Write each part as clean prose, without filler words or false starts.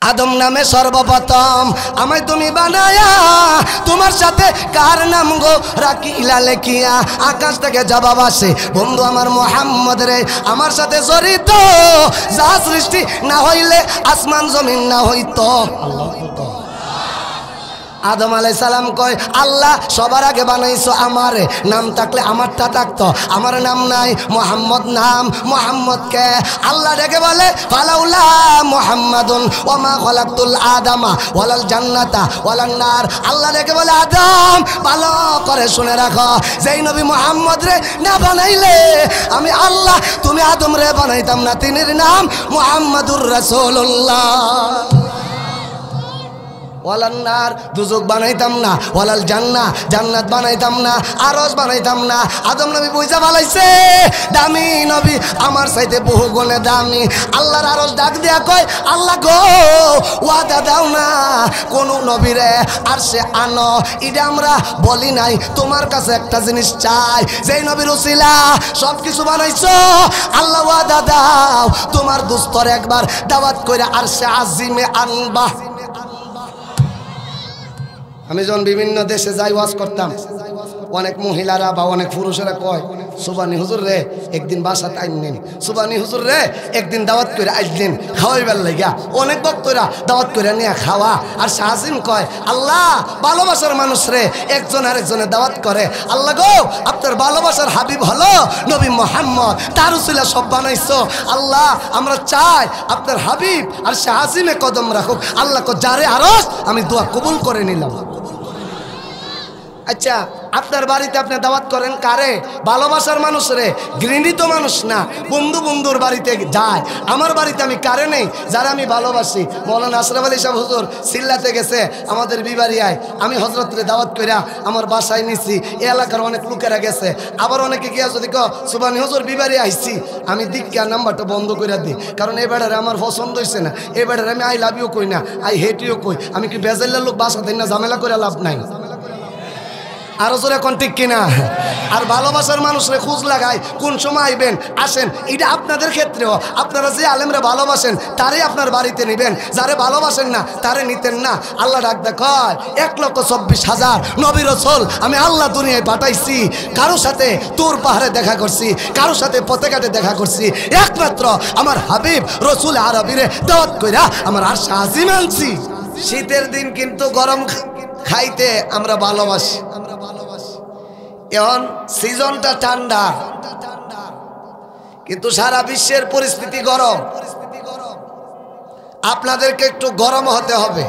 আদম নামে সর্বপ্রথম আমায় তুমি বানায়া, তোমার সাথে কার নাম গো রাখিলা লেখিয়া। আকাশ থেকে জবাব আসে, বন্ধু আমার মুহাম্মদ রে আমার সাথে জড়িত, যা সৃষ্টি না হইলে আসমান জমিন না হইতো। আদম আলাইহিস সালাম কয়, আল্লাহ সবার আগে বানাইছো আমারে, নাম থাকলে আমারটা থাকতো, আমার নাম নাই, মুহাম্মদ নাম। মুহাম্মদ কে? আল্লাহ ডেকে বলে, ফালাউলা মুহাম্মাদুন ওয়া মা খালাকতুল আদামা ওয়ালাল জান্নাতা ওয়ালান নার। আল্লাহ ডেকে বলে, আদম ভালো করে শুনে রাখো, যেই নবী মুহাম্মদ রে না বানাইলে আমি আল্লাহ তুমি আদম রে বানাইতাম না। তিনির নাম মুহাম্মাদুর রাসূলুল্লাহ। ওয়ালান নার দুজক বানাইতাম না, ওয়ালাল জান্নাহ জান্নাত বানাইতাম না, আরশ বানাইতাম না। আদম নবী বুঝা ভালাইছে দামি নবী আমার চাইতে বহু গুণে দামি। আল্লাহর আরশ ডাক দিয়া কয়, আল্লাহ গো ওয়াদা দাও না কোন নবীরে আরশে আনো, এটা আমরা বলি নাই, তোমার কাছে একটা জিনিস চাই, যেই নবীর উসিলা সব কিছু বানাইছো, আল্লাহ ওয়াদা দাও তোমার দুস্তর একবার দাওয়াত কইরা আরশে আজিমে আনবা। আমি যখন বিভিন্ন দেশে যাই ওয়াজ করতাম, অনেক মহিলারা বা অনেক পুরুষেরা কয়, সুবানি হুজুর রে একদিন বাসাতে আইনেন, সুবানি হুজুর রে একদিন দাওয়াত করে আইলেন খাওয়াইবার লাগিয়া। অনেক বক্তরা দাওয়াত করে নিয়ে খাওয়া। আর শাহজিম কয়, আল্লাহ ভালোবাসার মানুষ রে একজন আর একজনের দাওয়াত করে, আল্লাহ গো আপনার ভালোবাসার হাবিব হলো নবী মুহাম্মদ, তার উসিলা সব বানাইছো, আল্লাহ আমরা চাই আপনার হাবিব আর শাহজিমে কদম রাখুক। আল্লাহ কো যারে আরশ আমি দোয়া কবুল করে নিলাম। আচ্ছা, আপনার বাড়িতে আপনি দাওয়াত করেন কারে? ভালোবাসার মানুষ রে, ঘৃণিত মানুষ না। বন্ধু বন্ধুর বাড়িতে যায়, আমার বাড়িতে আমি কারে নেই যারা আমি ভালোবাসি। মৌলানা আশরাফ আলী সাহেব হুজুর সিল্লাতে গেছে আমাদের বিবারিয়ায়, আমি হজরতরে দাওয়াত কইরা আমার বাসায় নিছি, এই এলাকার অনেক লোকেরা গেছে। আবার অনেকে গিয়া যদি কো সুবানি হুজুর বিবারিয়া আইছি, আমি দীক্ষার নাম্বারটা বন্ধ করে দিই, কারণ এই বেড়ারে আমার পছন্দ হয়েছে না, এই বেড়ারে আমি আই লাভ ইউ কই না, আই হেট ইউ কই। আমি কি বেজাল্লার লোক বাসা দেন না, ঝামেলা করে লাভ নাই। আরো জোরে কোন ঠিক কিনা? আর ভালোবাসার মানুষরে খোঁজ লাগায় কোন সময় আইবেন আসেন, এটা আপনাদের ক্ষেত্রেও আপনারা যে আলেমরা ভালোবাসেন তারে আপনার বাড়িতে নেবেন, যারে ভালোবাসেন না তারে নিতেন না। আল্লাহ ডাক দেখায় 1,24,000 নবী রাসূল আমি আল্লাহ দুনিয়ায় পাঠাইছি, কারো সাথে তোর পাহাড়ে দেখা করছি, কারো সাথে পথে ঘাটে দেখা করছি, একমাত্র আমার হাবিব রসুল আরবিরে দাওয়াত কইরা আমার আরশে আজিম আনছি। শীতের দিন কিন্তু গরম খাইতে আমরা ভালোবাসি, এখন সিজনটা ঠান্ডা, কিন্তু সারা বিশ্বের পরিস্থিতি গরম। আপনাদেরকে একটু গরম হতে হবে।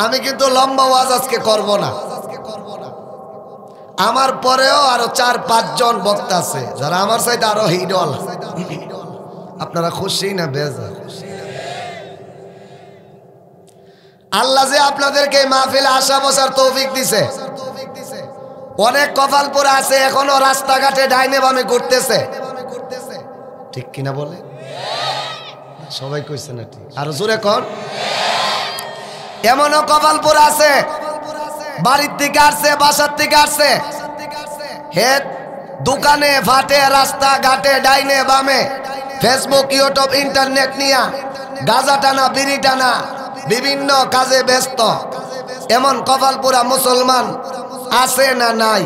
আমি কিন্তু লম্বা ওয়াজ আজকে করব না, আমার পরেও আরো 4-5 জন বক্তা আছে যারা আমার সাইডে আরো হিডল। আপনারা খুশি না বেজার? আল্লাহ যে আপনাদেরকে মাহফিলে আসা বসার তৌফিক দিছে। অনেক কপাল পরে আছে এখনো রাস্তাঘাটে ডাইনে বামে ঘুরতেছে, ঠিক কিনা বলে? সবাই কইছে না ঠিক? আরো জোরে কর। এমনও কপাল পরে আছে বাড়ির থেকে আসছে, বাসার থেকে আসছে, হে দোকানে ফাটে রাস্তাঘাটে ডাইনে বামে ফেসবুক ইউটিউব ইন্টারনেট নিয়া গাঁজা টানা বিড়ি টানা বিভিন্ন কাজে ব্যস্ত। এমন কপাল পুরা মুসলমান আছে না নাই?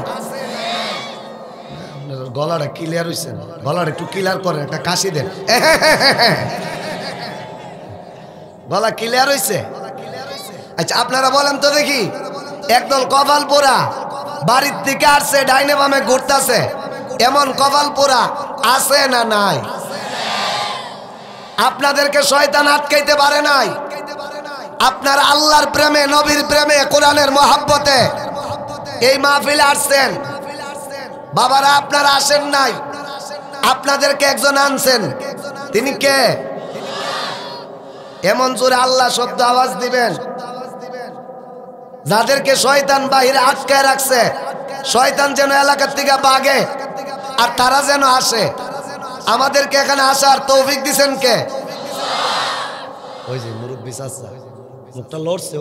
গলাটা ক্লিয়ার হইছে, গলাটা একটু ক্লিয়ার করেন, একটা কাশি দেন। গলা ক্লিয়ার হইছে? আচ্ছা আপনারা বলেন তো দেখি, একদল কপাল পোড়া বাড়ির থেকে আসছে ডাইনে বামে ঘুরতেছে, এমন কপাল পোড়া আছে না নাই? আপনাদেরকে শয়তান আটকাইতে পারে নাই। আপনার আল্লাহর প্রেমে, নবীর প্রেমে, কোরআনের মহব্বতে এই মাহফিলে আসছেন। বাবারা আপনারা আসেন নাই, আপনাদেরকে একজন আনছেন। তিনি কে? এমন জোরে আল্লাহ শব্দ আওয়াজ দিবেন যাদেরকে শয়তান বাহিরে আটকায় রাখছে, শয়তান যেন এলাকার থেকে ভাগে আর তারা যেন আসে। আমাদেরকে এখানে আসার তৌফিক দিছেন কে? ওই যে মুরব্বি চাচা মুখটা লড়ছে,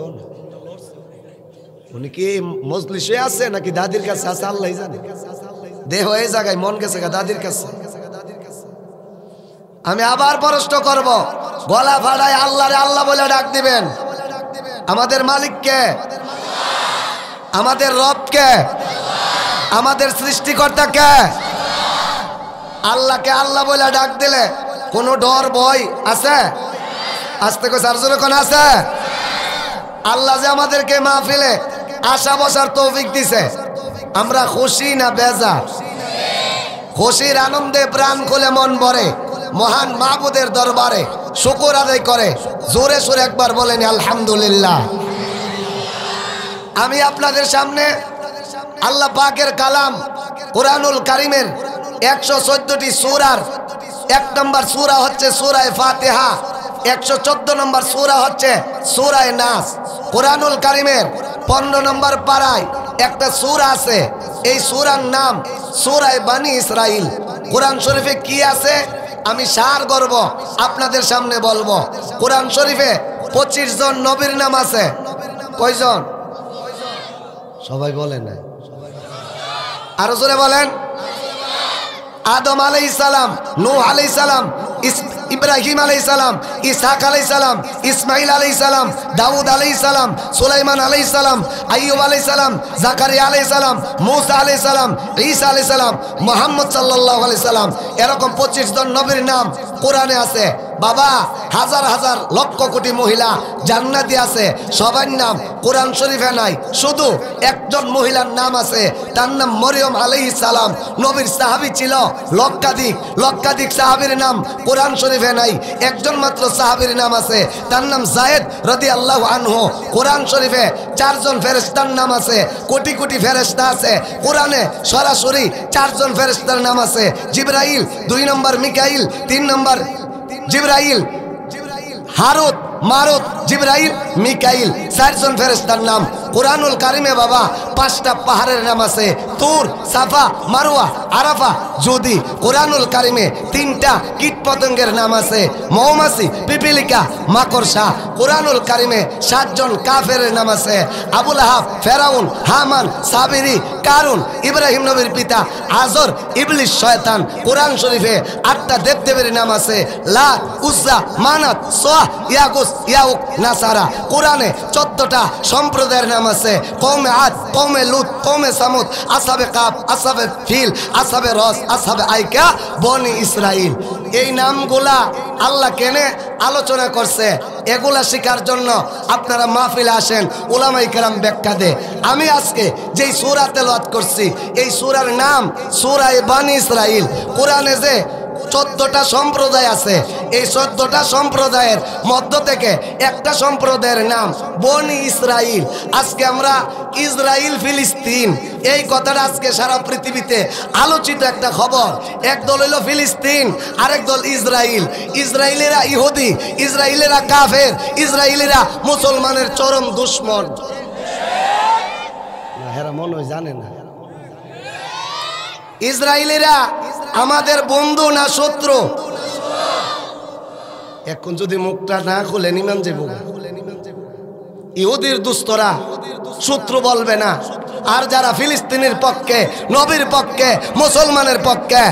উনি কি মজলিসে আছে নাকি দাদির কাছে আছে আল্লাহ জানে। দেহ এই জায়গায়, মন গেছে দাদির কাছে। আমি আবার প্রশ্ন করব, গলা ফাড়ায় আল্লাহরে আল্লাহ বলে ডাক দিবেন। আমাদের মালিককে, আমাদের রবকে, আমাদের সৃষ্টিকর্তাকে, আল্লাহকে আল্লাহ বলে ডাক দিলে কোনো ডর ভয় আছে? আস্তে করে চারজনে কোন আছে? আল্লাহ যে আমাদেরকে মাহফিলে আশা বসার তৌফিক দিছে, আমরা খুশি না বেজার? খুশির আনন্দে প্রাণ খুলে মন ভরে মহান মাহবুদের দরবারে শুকর আদায় করে জোরে সোরে একবার বলেন আলহামদুলিল্লাহ। আমি আপনাদের সামনে আল্লাহ পাকের কালাম কুরআনুল কারীমের 114টি সূরার 1 নম্বর সূরা হচ্ছে সূরা ফাতিহা, 114 নম্বর সূরা হচ্ছে সূরা নাস। কুরআনুল কারীমের 15 নম্বর পারায় একটা সূরা আছে, এই সূরার নাম সূরা বনি ইসরাইল। কোরআন শরীফে কি আছে আমি সার গর্ব আপনাদের সামনে বলবো। কোরআন শরীফে 25 জন নবীর নাম আছে। কয়জন? সবাই বলেন না, আরো জোরে বলেন। আদম আলাইহিস সালাম, নূহ আলাইহিস সালাম, ইব্রাহিম আলাইহিস সালাম, ইসহাক আলাইহিস সালাম, ইসমাইল আলাইহিস সালাম, দাউদ আলাইহিস সালাম, সুলাইমান আলাইহিস সালাম, আইয়ুব আলাইহিস সালাম, জাকারিয়া আলাইহিস সালাম, মুসা আলাইহিস সালাম, ঈসা আলাইহিস সালাম, মুহাম্মদ সাল্লাল্লাহু আলাইহি সাল্লাম, এরকম 25 জন নবীর নাম কোরআনে আছে। বাবা, হাজার হাজার লক্ষ কোটি মহিলা জান্নাতি আছে, সবার নাম কোরআন শরীফে নাই। শুধু একজন মহিলার নাম আছে, তার নাম মরিয়ম আলাইহিস সালাম। নবীর সাহাবী ছিল লক্ষাধিক সাহাবীর নাম কোরআন শরীফে নাই। একজন মাত্র সাহাবীর নাম আছে, তার নাম যায়েদ রাদিয়াল্লাহু আনহু। কোরআন শরীফে 4 জন ফেরেশতার নাম আছে, কোটি কোটি ফেরেশতা আছে। কোরআনে সরাসরি 4 জন ফেরেশতার নাম আছে, জিবরাইল 2 নম্বর, মিকাইল 3 নম্বর, জিবরাইল, হারুত, মারুত, জিবরাইল, মিকাইল, 4 জন ফেরেশতার নাম কুরআনুল কারীমে। বাবা, 5টা পাহাড়ের নাম আছে, তুর, সাফা, মারওয়া, আরাফা, যদি। কুরআনুল কারীমে 3টা কীট পতঙ্গের নাম আছে, মৌমাছি, পিপিলিকা, মাকড়সা। কুরআনুল কারীমে 7 জন কাফেরের নাম আছে, আবু লাহাব, ফেরাউন, হামান, সাবিরি, কারুন, ইব্রাহিম নবীর পিতা, আজর, ইবলিস, শয়তান। কোরআন শরীফে 8টা দেবদেবীর নাম আছে, লাত, উজ্জা, মানাত, সোয়া, ইয়াগুস, ইয়াউক, নাসারা। কোরআনে 14টা সম্প্রদায়ের নাম আছে, কওমে আদ, কওমে লুত, কওমে সামুদ, আসহাবে কাফ, আসহাবে ফিল, আসহাবে রস, আসহাবে আইকা, বনি ইসরাইল। এই নামগুলা আল্লাহ কেনে আলোচনা করছে, এগুলা শেখার জন্য আপনারা মাহফিলে আসেন, উলামায়ে কেরাম ব্যাখ্যা দেয়। আমি আজকে যেই সূরা তেলাওয়াত করছি, এই সূরার নাম সূরা বনি ইসরাইল। কোরআনে যে 14টা সম্প্রদায় আছে, এই 14টা সম্প্রদায়ের মধ্য থেকে একটা সম্প্রদায়ের নাম বনি ইসরাইল। আজকে আমরা ইসরাইল ফিলিস্তিন, এই কথাটা আজকে সারা পৃথিবীতে আলোচিত একটা খবর। এক দল হইল ফিলিস্তিন, আরেক দল ইসরাইল। ইসরাইলেরা ইহুদি, ইসরাইলেরা কাফের, ইসরাইলেরা মুসলমানের চরম দুশ্মন। হেরা মনে হয় জানে না, ইসরাইলিরা আমাদের বন্ধু না শত্রু? এখন যদি মুখটা না খুলে নিমান যাব, ইহুদির দুস্তরা শত্রু বলবে না। আর যারা ফিলিস্তিনের পক্ষে, নবীর পক্ষে, মুসলমানের পক্ষে,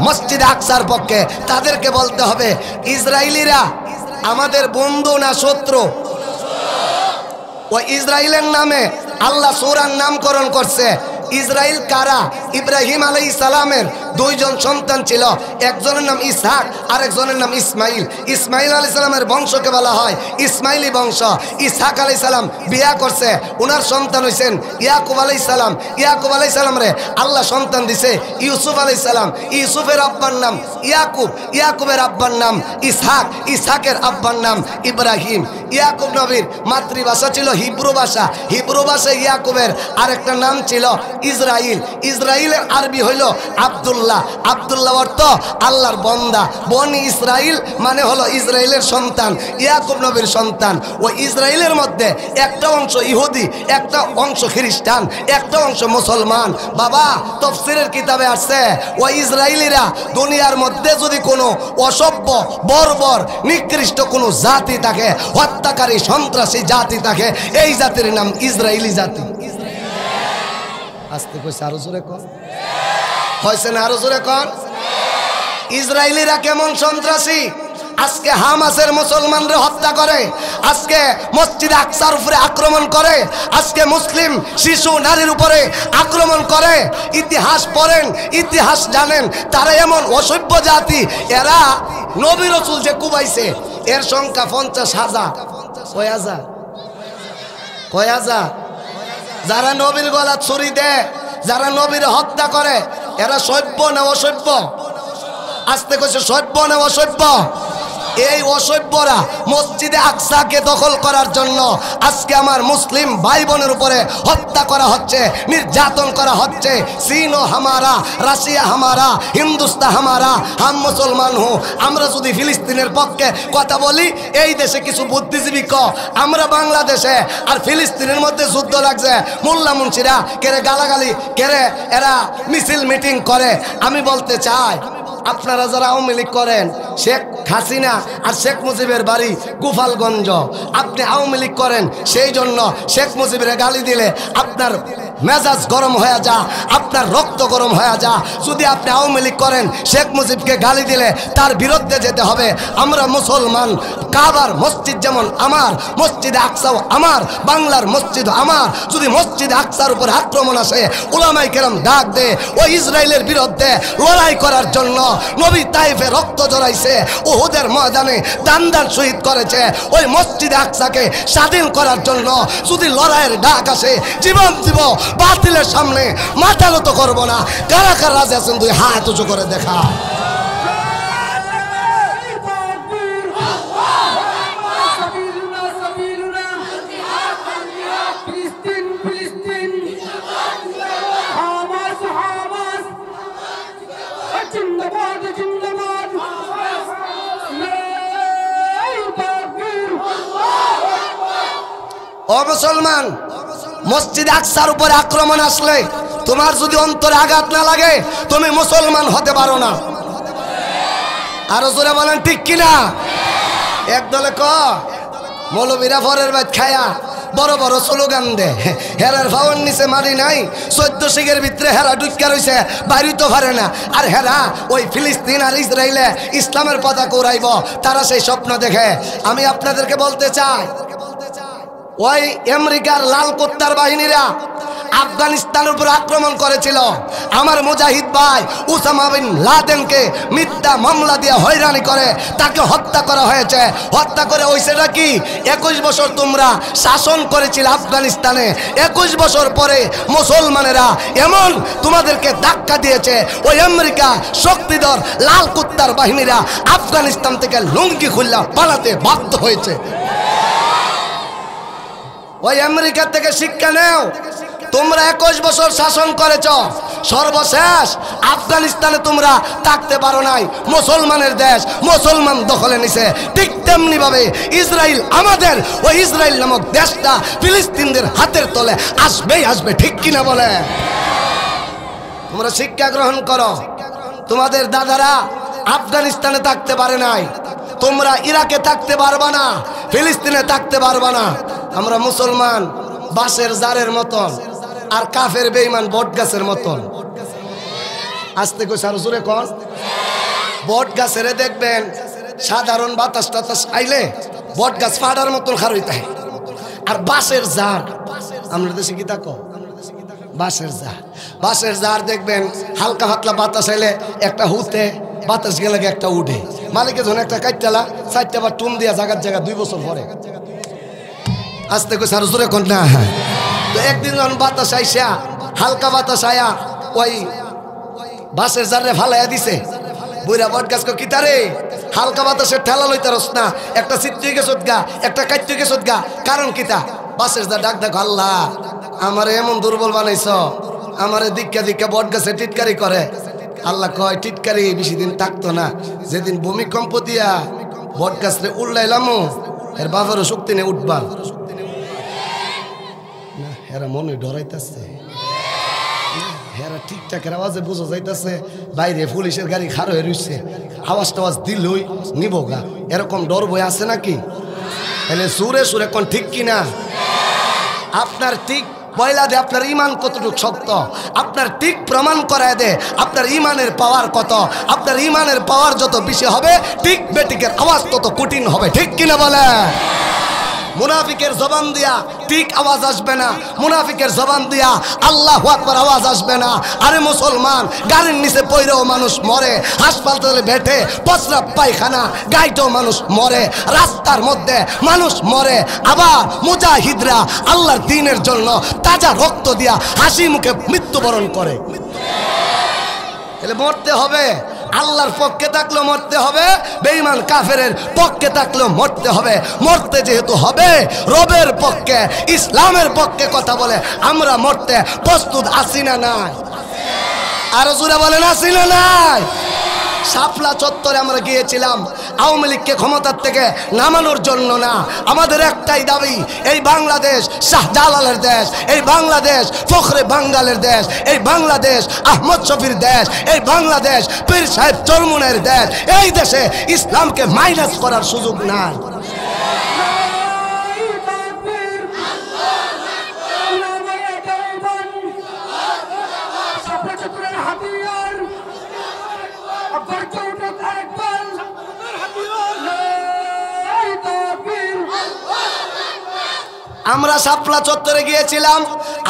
মসজিদ আকসার পক্ষে, তাদেরকে বলতে হবে ইসরাইলিরা আমাদের বন্ধু না শত্রু? ওই ইসরাইলের নামে আল্লাহ সূরার নামকরণ করছে। ইসরাইল কারা? ইব্রাহিম আলাইহিস সালামের 2 জন সন্তান ছিল, একজনের নাম ইসহাক, আরেকজনের নাম ইসমাইল। ইসমাইল আলাইহিস সালামের বংশকে বলা হয় ইসমাইলি বংশ। ইসহাক আলাইহিস সালাম বিয়া করছে, ওনার সন্তান হইছেন ইয়াকুব আলাইহিস সালাম। ইয়াকুব আলাইহিস সালাম রে আল্লাহ সন্তান দিছে ইউসুফ আলাইহিস সালাম। ইউসুফের আব্বার নাম ইয়াকুব, ইয়াকুবের আব্বার নাম ইসহাক, ইসহাকের আব্বার নাম ইব্রাহিম। ইয়াকুব নবীর মাতৃভাষা ছিল হিব্রু ভাষা, হিব্রু ভাষায় ইয়াকুবের আরেকটা নাম ছিল ইসরাইল। ইসরাইলের আরবি হইল আব্দুল্লাহ। আব্দুল্লাহ অর্থ আল্লাহর বান্দা। বনি ইসরাইল মানে হলো ইসরাইলের সন্তান, ইয়াকুব নবীর সন্তান। ওই ইসরাইলের মধ্যে একটা অংশ ইহুদি, একটা অংশ খ্রিস্টান, একটা অংশ মুসলমান। বাবা, তাফসীরের কিতাবে আছে ওই ইসরাইলিরা দুনিয়ার মধ্যে যদি কোনো অসভ্য, বর্বর, নিকৃষ্ট কোনো জাতি থাকে, হত্যাকারী, সন্ত্রাসী জাতি থাকে, এই জাতির নাম ইসরাইলি জাতি। আস্তে কইছে, আরো জোরে কন হয়েছে না, আরো জোরে কন। ইসরাইলিরা কেমন সন্ত্রাসী? আজকে হামাসের মুসলমানরা হত্যা করে, আজকে মসজিদ আকসার উপরে আক্রমণ করে, আজকে মুসলিম শিশু নারীর উপরে আক্রমণ করে। ইতিহাস পড়েন, ইতিহাস জানেন। তারা এমন অসভ্য জাতি, এরা নবী রাসূল যে কুবাইছে এর সংখ্যা 50,000। কয় হাজার? যারা নবীর গলা ছুরি দেয়, যারা নবীর হত্যা করে, এরা সভ্য না অসভ্য? আসতে কইছে সভ্য না অসভ্য? এই অসভ্যরা মসজিদে আকসাকে দখল করার জন্য আজকে আমার মুসলিম ভাই বোনের উপরে হত্যা করা হচ্ছে, নির্যাতন করা হচ্ছে। চীন হামারা, রাশিয়া হামারা, হিন্দুস্তান হামারা, হাম মুসলমান হো। আমরা যদি ফিলিস্তিনের পক্ষে কথা বলি, এই দেশে কিছু বুদ্ধিজীবী আমরা বাংলাদেশে আর ফিলিস্তিনের মধ্যে যুদ্ধ লাগছে, মোল্লা মুন্সিরা কেড়ে গালাগালি কেড়ে এরা মিছিল মিটিং করে। আমি বলতে চাই, আপনারা যারা আওয়ামী লীগ করেন, শেখ হাসিনা আর শেখ মুজিবের বাড়ি গোপালগঞ্জ, আপনি আওয়ামী লীগ করেন সেই জন্য শেখ মুজিবের গালি দিলে আপনার মেজাজ গরম হয়ে যা, আপনার রক্ত গরম হয়ে যা। যদি আপনি আওয়ামী লীগ করেন, শেখ মুজিবকে গালি দিলে তার বিরুদ্ধে যেতে হবে। আমরা মুসলমান, কাবার মসজিদ যেমন আমার, মসজিদে আকসাও আমার, বাংলার মসজিদ আমার। যদি মসজিদে আকসার উপর আক্রমণ আসে, উলামায়ে কেরাম ডাক দে ওই ইসরায়েলের বিরুদ্ধে লড়াই করার জন্য। নবী তাইফে রক্ত জড়াইছে, উহুদের ময়দানে দান শহীদ করেছে। ওই মসজিদে আকসাকে স্বাধীন করার জন্য যদি লড়াইয়ের ডাক আসে, জীবন দিব, বাতিলের সামনে মাথা নত করবো না। কারা কারা রাজি আছেন? দুই হাত উঁচু করে দেখা। ও মুসলমান, মসজিদ আকসার উপরে আক্রমণ আসলে তোমার যদি অন্তরে আঘাত না লাগে, তুমি মুসলমান হতে পারো না। আরো জোরে বলেন ঠিক কিনা? একদলে মৌলবীরা পরের বাইত খায়া বড় বড় স্লোগান দে, হেরার ভাওয়ার নিচে মারি নাই, 14 শিখের ভিতরে হেরা ঢুকা রয়েছে, বাইরে তো পারে না। আর হেরা ওই ফিলিস্তিন আর ইসরায়েলে ইসলামের পতাকা উড়াইব, তারা সেই স্বপ্ন দেখে। আমি আপনাদেরকে বলতে চাই, ওই আমেরিকার লাল কুত্তার বাহিনীরা আফগানিস্তানের উপর আক্রমণ করেছিল। আমার মুজাহিদ ভাই উসামা বিন লাদেনকে মিথ্যা মামলা দিয়ে হয়রানি করে তাকে হত্যা করা হয়েছে। হত্যা করে হয়েছেটা কি? 21 বছর তোমরা শাসন করেছিল আফগানিস্তানে। 21 বছর পরে মুসলমানেরা এমন তোমাদেরকে ধাক্কা দিয়েছে, ওই আমেরিকা শক্তিধর লাল কুত্তার বাহিনীরা আফগানিস্তান থেকে লুঙ্গি খুললা পালাতে বাধ্য হয়েছে। ওই আমেরিকা থেকে শিক্ষা নেও। তোমরা 21 বছর শাসন করেছ, সর্বশেষ আফগানিস্তানে তোমরা থাকতে পারো নাই। মুসলমানের দেশ মুসলমান দখলে নিছে। ঠিক তেমনি ভাবে ইসরায়েল আমাদের ওই ইসরায়েল নামক দেশটা ফিলিস্তিনদের হাতের তলে আসবেই আসবে। ঠিক কিনা বলে? তোমরা শিক্ষা গ্রহণ করো। তোমাদের দাদারা আফগানিস্তানে থাকতে পারে নাই, তোমরা ইরাকে থাকতে পারবা না, ফিলিস্তিনে থাকতে পারবা না। আমরা মুসলমান বাঁশের জারের মতন, আর কাফের বেঈমান বট গাছের মতন। আস্তে কই সারু সুরে কোন বট গাছের দেখবেন সাধারণ বাতাস টাতাস আইলে বট গাছ ফাড়ার মতন খারইতে, আর বাঁশের জার আমরা দেশে কি তাকো বাঁশের জার, বাঁশের জার দেখবেন হালকা পাতলা বাতাস আইলে একটা হুতে বাতাস গেলে একটা উঠে। মালিকের ধরুন একটা কাটতেলা 4টা বার টুম দিয়া জায়গার জায়গা 2 বছর পরে। আস্তে কই সারু সুরে কোন না। তো একদিন যখন বাতাস আইসা হালকা বাতাস আয়া ওই বাঁশের জারে ফালাইয়া দিছে, বুইরা বট গাছ কিতারে হালকা বাতাসের ঠেলা লইতারস না, একটা চিত্তি গেছত গা, একটা কাটতে গেছত গা। কারণ কিতা? বাঁশের জার ডাক দেখো, আল্লাহ আমারে এমন দুর্বল বানাইছ, আমারে দিক্কা দিক্কা বট গাছে টিটকারি করে। আল্লাহ কয় টিটকারি বেশি দিন থাকতো না। যেদিন ভূমিকম্প দিয়া বট গাছরে উল্লাইলাম, এর বাবারও শক্তি নেই উঠবার। এরা মনে ডরাইতেছে, এরা ঠিকঠাকের আওয়াজে বোঝা যাইতেছে বাইরে পুলিশের গাড়ি খাড় হয়ে রয়েছে, আওয়াজ টাওয়াজ দিলই নিব গা, এরকম ডর বই আছে নাকি? তাহলে সুরে সুরে কোন ঠিক কিনা? আপনার ঠিক বইলা দে আপনার ইমান কতটুকু শক্ত, আপনার ঠিক প্রমাণ করায় দে আপনার ইমানের পাওয়ার কত। আপনার ইমানের পাওয়ার যত বেশি হবে ঠিক বেটিকের আওয়াজ তত কঠিন হবে, ঠিক কিনা বলে? মুনাফিকের জবান দিয়া ঠিক আওয়াজ আসবে না, মুনাফিকের জবান দিয়া আল্লাহু আকবার আওয়াজ আসবে না। আরে মুসলমান, গাড়ির নিচে পইরেও মানুষ মরে, হাসপাতালে বেঠে প্রস্রাব পায়খানা গাইতেও মানুষ মরে, রাস্তার মধ্যে মানুষ মরে। আবার মুজাহিদরা আল্লাহর দ্বীনের জন্য তাজা রক্ত দিয়া হাসি মুখে মৃত্যুবরণ করে। তাহলে মরতে হবে, আল্লাহর পক্ষে থাকলেও মরতে হবে, বেঈমান কাফেরের পক্ষে থাকলেও মরতে হবে। মরতে যেহেতু হবে রবের পক্ষে, ইসলামের পক্ষে কথা বলে আমরা মরতে প্রস্তুত আছি না নাই? আরো জোরে বলেন আছি না নাই? শাপলা চত্বরে আমরা গিয়েছিলাম আওয়ামী লীগকে ক্ষমতার থেকে নামানোর জন্য না। আমাদের একটাই দাবি, এই বাংলাদেশ শাহজালালের দেশ, এই বাংলাদেশ ফখরে বাঙ্গালের দেশ, এই বাংলাদেশ আহমদ শফির দেশ, এই বাংলাদেশ পীর সাহেব চরমুনের দেশ। এই দেশে ইসলামকে মাইনাস করার সুযোগ নাই। আমরা শাপলা চত্বরে গিয়েছিলাম,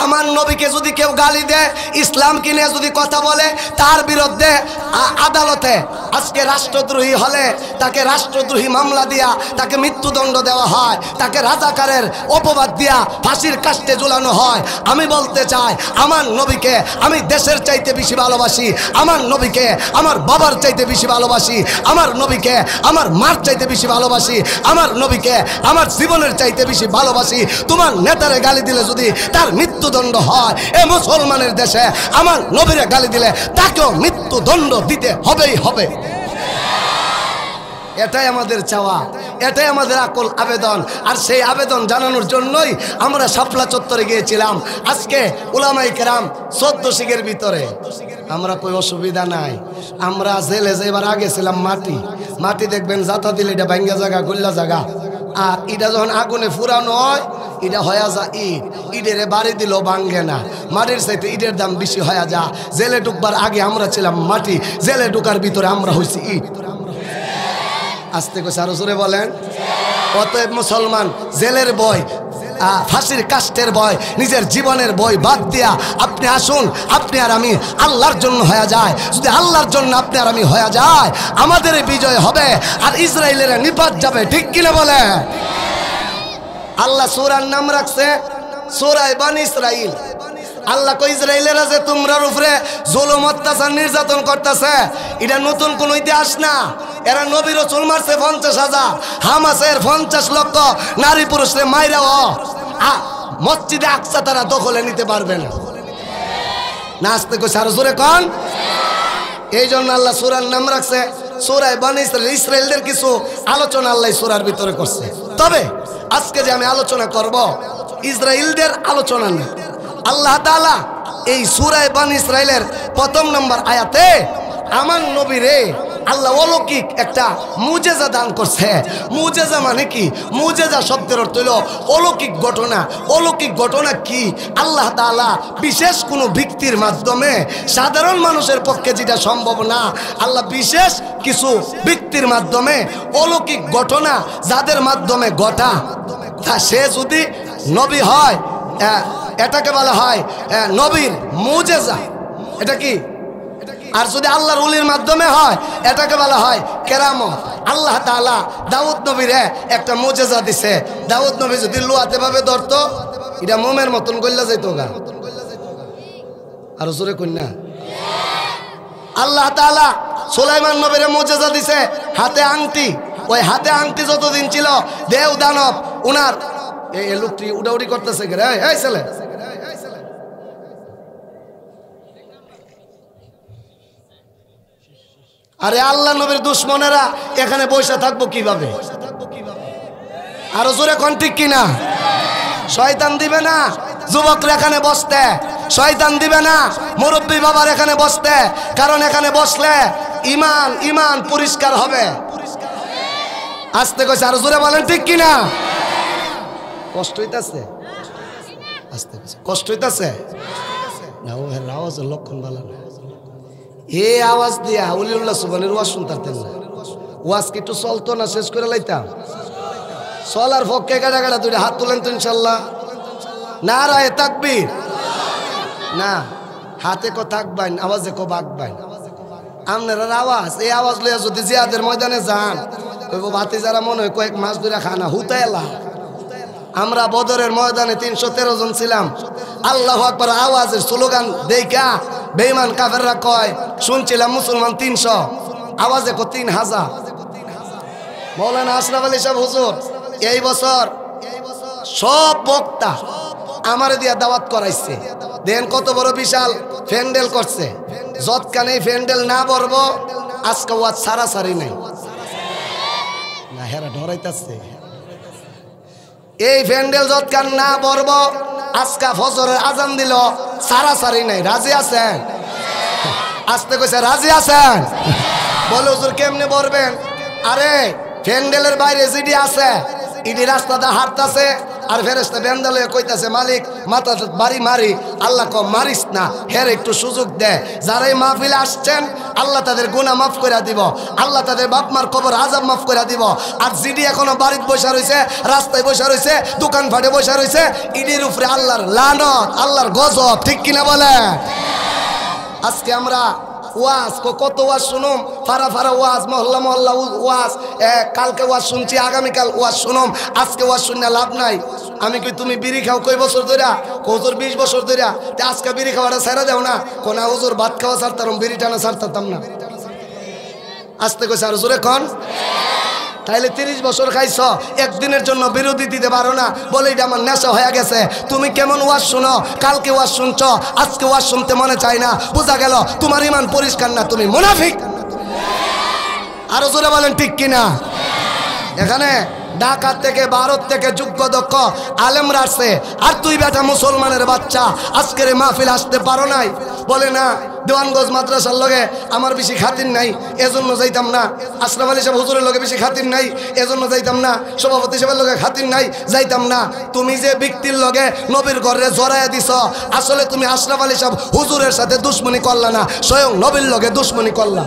আমার নবীকে যদি কেউ গালি দেয়, ইসলামকে নিয়ে যদি কথা বলে, তার বিরুদ্ধে আদালতে আজকে রাষ্ট্রদ্রোহী হলে তাকে রাষ্ট্রদ্রোহী মামলা দিয়া তাকে মৃত্যুদণ্ড দেওয়া হয়, তাকে রাজাকারের অপবাদ দিয়া ফাঁসির কাস্টে ঝুলানো হয়। আমি বলতে চাই, আমার নবীকে আমি দেশের চাইতে বেশি ভালোবাসি, আমার নবীকে আমার বাবার চাইতে বেশি ভালোবাসি, আমার নবীকে আমার মার চাইতে বেশি ভালোবাসি, আমার নবীকে আমার জীবনের চাইতে বেশি ভালোবাসি। তোমার নেতারে গালি দিলে যদি তার মৃত্যুদণ্ড হয়, এ মুসলমানের দেশে আমার নবীরে গালি দিলে তাকেও মৃত্যুদণ্ড দিতে হবেই হবে। এটাই আমাদের চাওয়া, এটাই আমাদের আকুল আবেদন। আর সেই আবেদন জানানোর জন্যই আমরা শাপলা চত্বরে গিয়েছিলাম। আজকে উলামায়ে কেরাম 14 শিখের ভিতরে আমরা কই অসুবিধা নাই। আমরা জেলে যেবার আগে ছিলাম মাটি দেখবেন জাতা দিলে এটা ভাঙ্গা জায়গা গুল্লা জায়গা, আর এটা যখন আগুনে ফুরানো হয় এটা হয়ে যা ইটের বাড়ি দিল ভাঙ্গে না, মাটির চাইতে ইটের দাম বেশি হয়ে যা। জেলে ঢুকবার আগে আমরা ছিলাম মাটি, জেলে ঢুকার ভিতরে আমরা হয়েছি ইট। আস্তে করে আরো জোরে বলেন। অতএব মুসলমান, জেলের ভয়, ফাঁসির কাষ্টের ভয়, নিজের জীবনের ভয় বাদ দিয়া আপনি আসুন, আপনি আর আমি আল্লাহর জন্য হয়ে যায়। যদি আল্লাহর জন্য আপনি আর আমি হয়ে যায়, আমাদের বিজয় হবে আর ইসরায়েলের নিপাত যাবে, ঠিক কিনা বলে? আল্লাহ সূরার নাম রাখছে সূরা বনী ইসরাইল। আল্লাহ কই ইসরায়েলেরা যে তোমরার উপরে জুলুম অত্যাচার নির্যাতন করতেছে, এটা নতুন কোন ইতিহাস না। এরা নবী রাসূল মারছে 50,000, হামাসের 50 লক্ষ নারী পুরুষরে মাইরাও মসজিদে আকসা তারা দখলে নিতে পারবে না। নাচতে কই সারা জোরে কোন। এই জন্য আল্লাহ সূরার নাম রাখছে সূরা বনী ইসরাইল। ইসরায়েলদের কিছু আলোচনা আল্লাহ সূরার ভিতরে করছে। তবে আজকে যে আমি আলোচনা করব, ইসরায়েলদের আলোচনা না। আল্লাহ তাআলা এই সূরা বনী ইসরাইলের 1 নম্বর আয়াতে আমার নবীরে আল্লাহ অলৌকিক একটা মুজেজা দান করছে। মুজেজা মানে কি? মুজেজা শব্দের অর্থ হলো অলৌকিক ঘটনা। অলৌকিক ঘটনা কি? আল্লাহ তাআলা বিশেষ কোনো ব্যক্তির মাধ্যমে, সাধারণ মানুষের পক্ষে যেটা সম্ভব না, আল্লাহ বিশেষ কিছু ব্যক্তির মাধ্যমে অলৌকিক ঘটনা যাদের মাধ্যমে ঘটা, তা সে যদি নবী হয় এটাকে বলা হয় নবীর মুজেজা। এটা কি? আর যদি আল্লাহর ওলির মাধ্যমে হয় এটাকে বলা হয় কেরামত। আল্লাহ তাআলা দাউদ নবীরে একটা মুজেজা দিছে। দাউদ নবী যদি লোহাতে ভাবে ধরতো, এটা মোমের মতন গল্লা যাইতো গা। আর জোরে কন্যা। আল্লাহ তাআলা সুলাইমান নবীরে মুজেজা দিছে হাতে আংটি। ওই হাতে আংটি যতদিন ছিল, দেও দানব উনার এই লোকটি উড়াউড়ি করতেছে, এই ছেলে আরে আল্লাহ নবীর দুশ্মনেরা এখানে বসে থাকবো কিভাবে? আরো জোরে কোন ঠিক কিনা? শয়তান দিবে না যুবকরা এখানে বসতে, শয়তান দিবে না মুরব্বী বাবার এখানে বসতে, কারণ এখানে বসলে ইমান পরিষ্কার হবে। আস্তে কইছে, আরো জোরে বলেন ঠিক কিনা? কষ্ট হইতাছে? আস্তে কষ্ট হইতাছে না, ও আওয়াজের লক্ষণ ভালো না। এ আওয়াজ দিয়া উলিউল্লাহ সুবহানের ওয়াজ শুনতারতেন না। ওয়াজ কি একটু চলতো না, শেষ করে লাইতাম? চলার পক্ষে গাড়া গাড়া দুইটা হাত তুলেন তো ইনশাল্লাহ। নারায়ে তাকবীর। না, হাতে কো থাকবেন, আওয়াজে কো বাগবেন। আপনার আওয়াজ, এই আওয়াজ লইয়া যদি জিয়াদের ময়দানে যান, ভাতি যারা মনে হয় কয়েক মাস ধরে খানা হুতাইলা। আমরা বদরের ময়দানে 313 জন ছিলাম। আল্লাহু আকবার আওয়াজের স্লোগান দেখা বেঈমান কাফেররা কয় শুনছিলাম মুসলমান 300, আওয়াজে কো 3000। মাওলানা আশরাফ আলী সাহেব হুজুর এই বছর সব বক্তা আমার দিয়া দাওয়াত করাইছে। দেন কত বড় বিশাল প্যান্ডেল করছে। যতখানে প্যান্ডেল না বলব আজকে ওয়াজ সারাসারি নাই না, হেরা ডরাইতাছে। এই প্যান্ডেল যতখান না বলব আজকে ফজরের আজান দিল সারাসারি নাই। রাজি আছেন? আসতে কইছে রাজি আছেন? বলে হুজুর কেমনে বলবেন? আরে প্যান্ডেলের বাইরে জিডি আছে, ইডি রাস্তাতে হাঁটতাছে আর ফেরেশতা বেন্দালে কইতাছে মালিক মাথা বাড়ি মারি। আল্লাহ কো মারিস না, হের একটু সুযোগ দে। যারাই মাহফিলে আসছেন আল্লাহ তাদের গুনাহ মাফ করে দিব, আল্লাহ তাদের বাপ মার কবর আযাব মাফ করে দিব। আর জিডি এখনো বাড়িতে বসে রইছে, রাস্তায় বসে রইছে, দোকান ফাটে বসে রইছে, ইডির উপরে আল্লাহর লানত, আল্লাহর গজব। ঠিক কিনা বলে? আজকে আমরা ওয়াজ কত ওয়াজ শুনুম, ফারা ফারা ওয়াজ, মহল্লা মহল্লা ওয়াজ। কালকে ওয়াজ শুনছি, আগামীকাল ওয়াজ শুনুম, আজকে ওয়াজ শুনে লাভ নাই। আমি কই তুমি বিড়ি খাও কই বছর ধরে? হুজুর 20 বছর ধরে। আজকে বিড়ি খাওয়াটা ছেড়ে দেও না? কোনা হুজুর ভাত খাওয়া ছাড়তাম, বিড়ি টানা ছাড়তাম না। আসতে কইছে আর জোরে কন। তাইলে 30 বছর খাইছ, একদিনের জন্য বিরোধী দিতে পারো না? বলে এটা আমার নেশা হয়ে গেছে। তুমি কেমন ওয়াজ শুনো? কালকে ওয়াজ শুনছ, আজকে ওয়াজ শুনতে মনে চায় না। বোঝা গেল তোমার ঈমান পরিষ্কার না, তুমি মুনাফিক। আরো জোরে বলেন ঠিক কিনা? এখানে ঢাকা থেকে, ভারত থেকে যোগ্য দক্ষ আলেমরা আসছে, আর তুই বেটা মুসলমানের বাচ্চা আজকের এই মাহফিল আসতে পারো নাই। বলে না দেওয়ানগঞ্জ মাদ্রাসার লগে আমার বেশি খাতির নাই, এজন্য যাইতাম না। আশরাফ আলী সাহেব হুজুরের লগে বেশি খাতির নাই, এজন্য যাইতাম না। সভাপতি সাহেবের লগে খাতির নাই, যাইতাম না। তুমি যে ব্যক্তির লগে নবীর ঘরে জড়াইয়া দিছ, আসলে তুমি আশরাফ আলী সাহেব হুজুরের সাথে দুশ্মনী করলা না, স্বয়ং নবীর লগে দুশ্মনী করলা।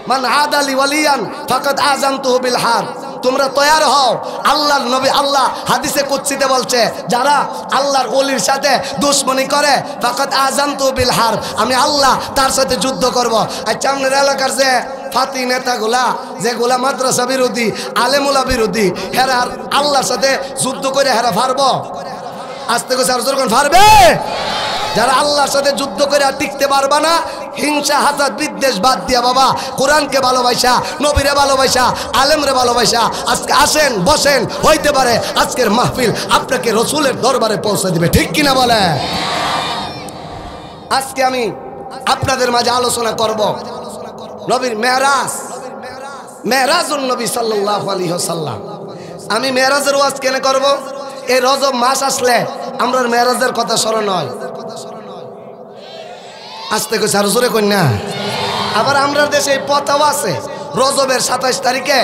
মান আদালি ওয়ালিয়ান ফাকাদ আযানতুহু বিল হার। তোমরা তৈয়ার হও। আল্লাহর নবী, আল্লাহ হাদিসে কুদসিতে বলছে, যারা আল্লাহর ওলির সাথে দুশমনি করে ফাকাদ আযানতুহু বিল হার, আমি আল্লাহ তার সাথে যুদ্ধ করব। আচ্ছা আমাদের এলাকার যে ফাতি নেতাগুলা, যেগুলা মাদ্রাসা বিরোধী, আলেমুলা বিরোধী, হেরা আল্লাহর সাথে যুদ্ধ করে হেরা পারবো? আস্তে করে আর যখন পারবে? যারা আল্লাহর সাথে যুদ্ধ করে আর টিকতে পারবা না, হিংসা হাসাদ বিদ্বেষ বাদ দিয়া বাবা কোরআনকে ভালোবাসা, নবীরে ভালোবাসা, আলেমরে ভালোবাসা। আজকে আসেন, বসেন, হইতে পারে আজকের মাহফিল আপনাকে রসুলের দরবারে পৌঁছে দিবে। ঠিক কিনা বলে? আজকে আমি আপনাদের মাঝে আলোচনা করব নবীর মেরাজ, মেরাজুন নবী সাল্লাল্লাহু আলাইহি ওয়াসাল্লাম। আমি মেরাজের ওয়াজ কেন করব? এই রজব মাস আসলে আমরা মেরাজের কথা স্মরণ হয়। আস্তে কইছে আর জোরে কই না। আবার আমরা দেশে এই পতাও আছে, রজবের 27 তারিখে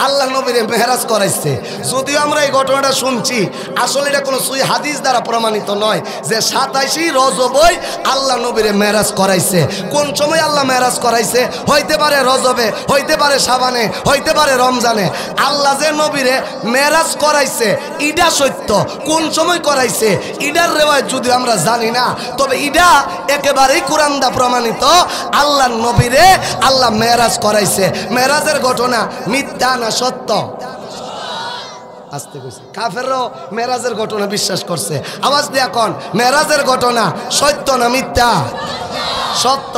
আল্লাহ নবীরে মেরাজ করাইছে। যদিও আমরা এই ঘটনাটা শুনছি, আসলে এটা কোনো সহি হাদিস দ্বারা প্রমাণিত নয় যে 27 রজবই আল্লাহ নবীরে মেরাজ করাইছে। কোন সময় আল্লাহ মেরাজ করাইছে? হইতে পারে রজবে, হইতে পারে শাবানে, হইতে পারে রমজানে। আল্লাহ যে নবীরে মেরাজ করাইছে ইডা সত্য। কোন সময় করাইছে ইডার রেওয়ায়ত যদি আমরা জানি না, তবে ইডা একেবারেই কোরআন দ্বারা প্রমাণিত। আল্লাহ নবীরে আল্লাহ মেরাজ করাইছে। মেরাজের ঘটনা মিথ্যা না সত্য? আসতে কইছে কাফেরও মেরাজের ঘটনা বিশ্বাস করছে। আওয়াজ দিয়া কোন, মেরাজের ঘটনা সত্য না মিথ্যা? সত্য।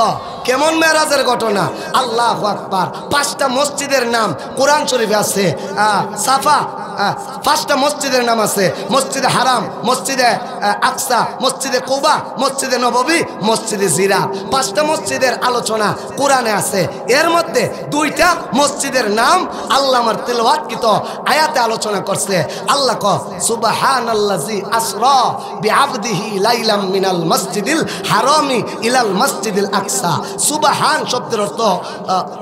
কেমন মেরাজের ঘটনা? আল্লাহু আকবার। 5টা মসজিদের নাম কোরআন শরীফে আছে। সাফা 5টা মসজিদের নাম আছে, মসজিদে হারাম, মসজিদে আকসা, মসজিদে কুবা, মসজিদে নববী, মসজিদে জিরা। 5টা মসজিদের আলোচনা কোরআনে আছে। এর মধ্যে 2টা মসজিদের নাম আল্লাহ আমার তিলাওয়াতকৃত আয়াতে আলোচনা করছে। আল্লাহ কয় সুবহানাল্লাযী আসরা বিআবদিহি লাইলাম মিনাল মসজিদিল হারামি ইলাল মসজিদিল আকসা। সুবহান শব্দের অর্থ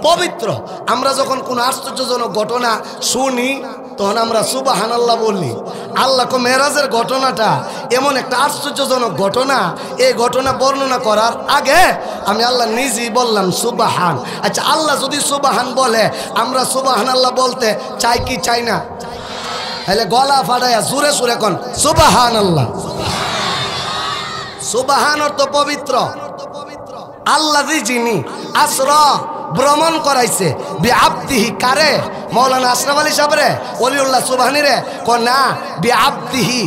পবিত্র। আমরা যখন কোনো আশ্চর্যজনক ঘটনা শুনি তখন আমরা সুবহানাল্লাহ বলি। আল্লাহ কো মেরাজের ঘটনাটা এমন একটা আশ্চর্যজনক ঘটনা। এই ঘটনা বর্ণনা করার আগে আমি আল্লাহ নিজেই বললাম সুবহান। আচ্ছা, আল্লাহ যদি সুবহান বলে আমরা সুবহান আল্লাহ বলতে চাই কি চাই না? তাহলে গলা ফাটাইয়া সুরে সুরে কোন সুবহান আল্লাহ। সুবহান অর্থ পবিত্র। আল্লাহ যিনি আসরা ভ্রমণ করাইছে বিআবদিহি, কারে? মৌলানা আশরাফ আলী সাহেবরে, ওলিউল্লাহ সুবহানি রে? না, বিআবদিহি,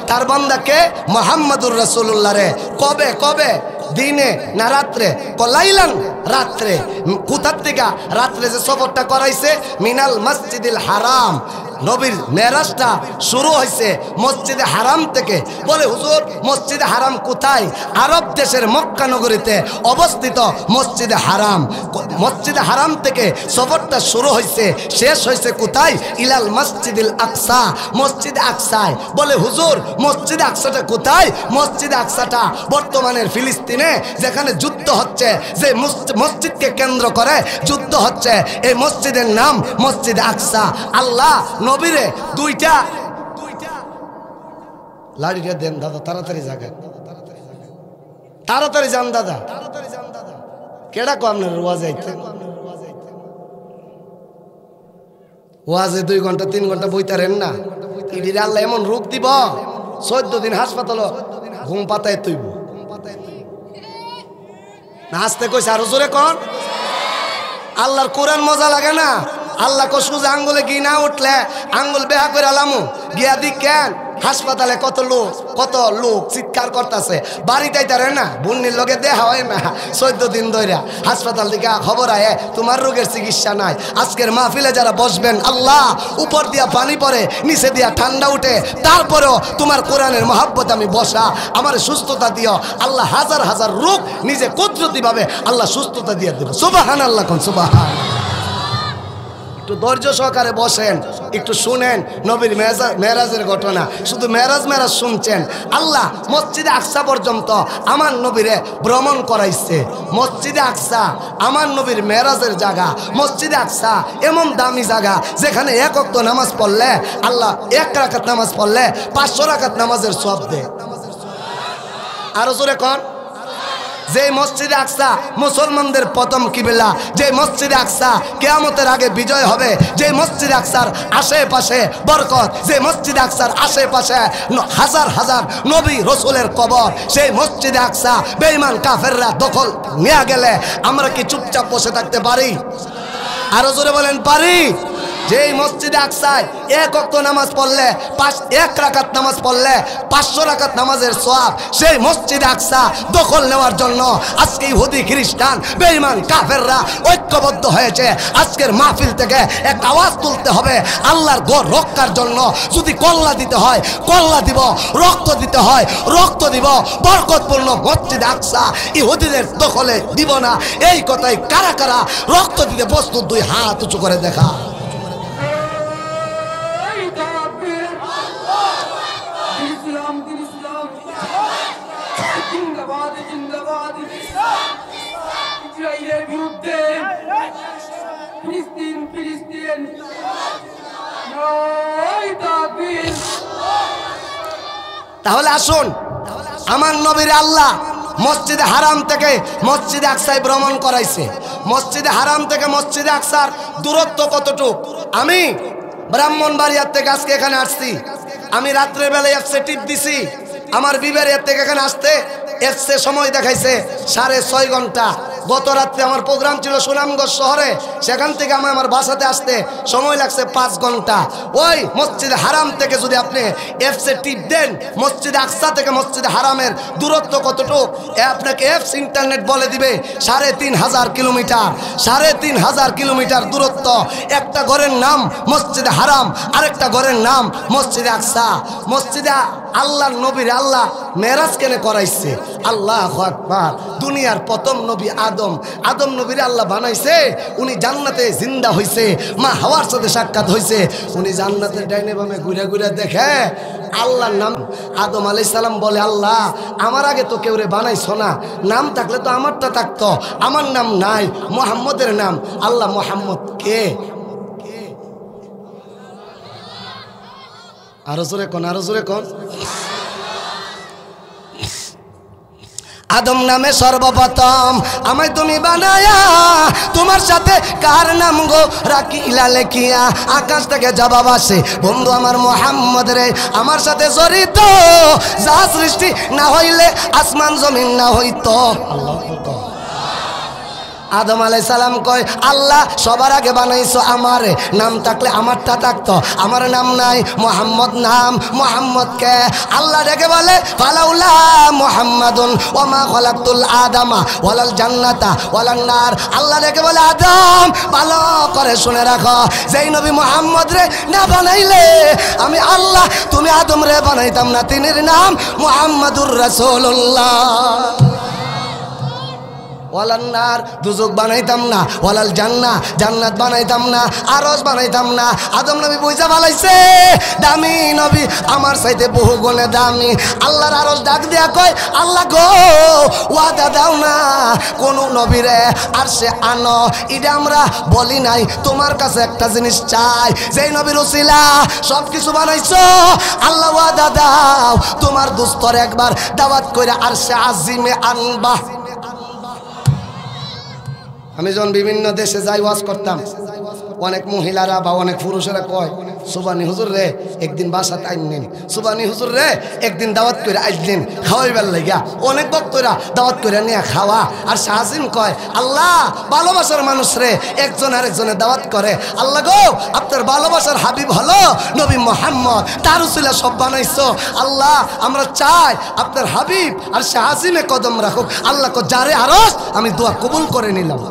তার বান্দাকে মুহাম্মাদুর রাসূলুল্লাহ রে। কবে কবে? দিনে না রাত্রে? লাইলান, রাত্রে। কোথার থেকে? রাত্রে যে সফরটা করাইছে মিনাল মসজিদিল হারাম। নবীর মেরাজটা শুরু হয়েছে মসজিদে হারাম থেকে। বলে হুজুর মসজিদে হারাম কোথায়? আরব দেশের মক্কা নগরীতে অবস্থিত মসজিদে হারাম। মসজিদে হারাম থেকে সফরটা শুরু হয়েছে, শেষ হয়েছে কোথায়? ইলাল মসজিদিল আকসা, মসজিদে আকসায়। বলে হুজুর মসজিদে আকসাটা কোথায়? মসজিদে আকসাটা বর্তমানের ফিলিস্তিনে, যেখানে যুদ্ধ হচ্ছে, যে মসজিদকে কেন্দ্র করে যুদ্ধ হচ্ছে, এই মসজিদের নাম মসজিদে আকসা। আল্লাহ নবীরে দুইটা লাড়িটা দেন দাদা, তাড়াতাড়ি জায়গা, তাড়াতাড়ি যান দাদা। কেডা কো আপনার ওয়াজ আইতে? ওয়াজে 2 ঘন্টা 3 ঘন্টা বইতারেন না। ইডির আল্লাহ এমন রোগ দিব, 14 দিন হাসপাতাল ঘুম পাতায় তুইব না। আসতে কইছে আরো জোরে কন। আল্লাহর কোরআন মজা লাগে না? আল্লাহ কো সুজা আঙ্গুলে গি না উঠলে আঙ্গুল বেহা করে আলামু গিয়া দি কেন? হাসপাতালে কত লোক চিৎকার করতেছে, বাড়িতে তারে না বুন্নির লগে দেখা হয় না। 14 দিন ধরে হাসপাতাল থেকে খবর আয় তোমার রোগের চিকিৎসা নাই। আজকের মাহফিলে যারা বসবেন, আল্লাহ উপর দিয়া পানি পড়ে, নিচে দিয়া ঠান্ডা উঠে, তারপরেও তোমার কোরআনের মহাব্বত আমি বসা, আমার সুস্থতা দিও আল্লাহ। হাজার হাজার রোগ নিজে কুদরতিভাবে আল্লাহ সুস্থতা দিয়ে দেব। সুবহানাল্লাহ কোন সুবহান। একটু ধৈর্য সহকারে বসেন, একটু শুনেন নবীর মেরাজের ঘটনা। শুধু মেরাজ শুনছেন। আল্লাহ মসজিদে আকসা পর্যন্ত আমার নবীরে ভ্রমণ করাইছে। মসজিদে আকসা আমার নবীর মেরাজের জায়গা। মসজিদে আকসা এমন দামি জায়গা যেখানে 1 ওয়াক্ত নামাজ পড়লে আল্লাহ 1 রাকাত নামাজ পড়লে 500 রাকাত নামাজের সওয়াব দেয়। আরো জোরে কোন। যে মসজিদে আকসা মুসলমানদের প্রথম কিবলা, যে মসজিদে আকসা কিয়ামতের আগে বিজয় হবে, যে মসজিদে আকসার আশেপাশে বরকত, যে মসজিদে আকসার আশেপাশে হাজার হাজার নবী রসুলের কবর, সেই মসজিদে আকসা বেঈমান কাফেররা দখল নিয়ে গেলে আমরা কি চুপচাপ বসে থাকতে পারি? আরো জোরে বলেন পারি? যেই মসজিদে আকসায় 1 ওয়াক্ত নামাজ পড়লে 1 রাকাত নামাজ পড়লে 500 রাকাত নামাজের সওয়াব, সেই মসজিদে আকসা দখল নেওয়ার জন্য আজকে ইহুদি খ্রিস্টান বেঈমান কাফেররা ঐক্যবদ্ধ হয়েছে। আজকের মাহফিল থেকে এক আওয়াজ তুলতে হবে, আল্লাহর ঘর রক্ষার জন্য যদি কল্লা দিতে হয় কল্লা দিব, রক্ত দিতে হয় রক্ত দিব। বরকতপূর্ণ মসজিদে আকসা ইহুদিদের দখলে দিব না। এই কথাই কারা কারা রক্ত দিতে প্রস্তুত? 2 হাত উঁচু করে দেখা। তাহলে আসুন, আমার নবীর আল্লাহ মসজিদে হারাম থেকে মসজিদে আকসায় ভ্রমণ করাইছে। মসজিদে হারাম থেকে মসজিদে আকসার দূরত্ব কতটুক? আমি ব্রাহ্মণবাড়িয়ার থেকে আজকে এখানে আসছি। আমি রাত্রের বেলায় এফসে টিপ দিছি। আমার বিবাড়িয়ার থেকে এখানে আসতে এফসে সময় দেখাইছে 6.5 ঘন্টা। গত রাত্রে আমার প্রোগ্রাম ছিল সুনামগঞ্জ শহরে, সেখান থেকে আমার বাসাতে আসতে সময় লাগছে 5 ঘন্টা। ওই মসজিদে হারাম থেকে যদি আপনি এফসে টিপ দেন, মসজিদে আকসা থেকে মসজিদে হারামের দূরত্ব কতটুকু আপনাকে এফস ইন্টারনেট বলে দিবে। 3500 কিলোমিটার, 3500 কিলোমিটার দূরত্ব। একটা ঘরের নাম মসজিদে হারাম, আরেকটা ঘরের নাম মসজিদে আকসা। মসজিদে আল্লাহর নবীর আল্লাহ মেরাজ কেনে করাইছে? আল্লাহু আকবার। দুনিয়ার প্রথম নবী আদম নবীর আল্লাহ বানাইছে। উনি জান্নাতে জিন্দা হইছে, মা হাওয়ার সাথে সাক্ষাৎ হইছে। উনি জান্নাতের ডাইনে বামে ঘুরে ঘুরে দেখে আল্লাহর নাম। আদম আলাইহিস সালাম বলে, আল্লাহ আমার আগে তো কেউ রে বানাইছো না, নাম থাকলে তো আমারটা থাকতো, আমার নাম নাই, মুহাম্মদের নাম। আল্লাহ মুহাম্মদ কে? আরো জোরে কোন, আরো জোরে কোন। আদম নামে সর্বপ্রথম আমায় তুমি বানায়া, তোমার সাথে কার নাম গো রাখিলা লেখিয়া। আকাশ থেকে জবাব আসে, বন্ধু আমার মুহাম্মদ রে আমার সাথে জড়িত, যা সৃষ্টি না হইলে আসমান জমিন না হইতো। আল্লাহ আদম আলাইহিস সালাম কয়, আল্লাহ সবার আগে বানাইছো আমারে, নাম থাকলে আমারটা থাকতো, আমার নাম নাই, মুহাম্মদ নাম, মুহাম্মদ কে? আল্লাহ ডেকে বলে, ফালাউলা মুহাম্মাদুন ওয়া মা খালাকতুল আদামা ওয়ালাল জান্নাতা ওয়ালান নার। আল্লাহ ডেকে বলে, আদম ভালো করে শুনে রাখো, যেই নবী মুহাম্মদ রে না বানাইলে আমি আল্লাহ তুমি আদম রে বানাইতাম না, তিনির নাম মুহাম্মাদুর রাসূলুল্লাহ। ওয়ালান নার দুজক বানাইতাম না, ওয়ালাল জান্নাহ জান্নাত বানাইতাম না, আরশ বানাইতাম না। আদম নবী বুঝা বালাইছে দামি নবী আমার চাইতে বহু গুণে দামি। আল্লাহর আরশ ডাক দিয়া কয়, আল্লাহ গো ওয়াদা দাও না কোন নবীরে আরশে আনো, এটা আমরা বলি নাই, তোমার কাছে একটা জিনিস চাই, যেই নবীর উসিলা সব কিছু বানাইছো, আল্লাহ ওয়াদা দাও তোমার দুস্তর একবার দাওয়াত কইরা আরশে আজিমে আনবা। আমি যখন বিভিন্ন দেশে যাই ওয়াজ করতাম, অনেক মহিলারা বা অনেক পুরুষেরা কয়, সুবানি হুজুর রে একদিন বাসাতে আইনেন, সুবানি হুজুর রে একদিন দাওয়াত করে আইলেন খাওয়াইবার লাগিয়া। অনেক ভক্তরা দাওয়াত করে নিয়ে খাওয়া। আর শাহজিম কয়, আল্লাহ ভালোবাসার মানুষ রে একজন আরেকজনের দাওয়াত করে, আল্লাহ গো আপনার ভালোবাসার হাবিব হলো নবী মুহাম্মদ, তার উসিলা সব বানাইছো, আল্লাহ আমরা চাই আপনার হাবিব আর শাহজিমে কদম রাখুক। আল্লাহ কো যারে আরশ আমি দোয়া কবুল করে নিলাম।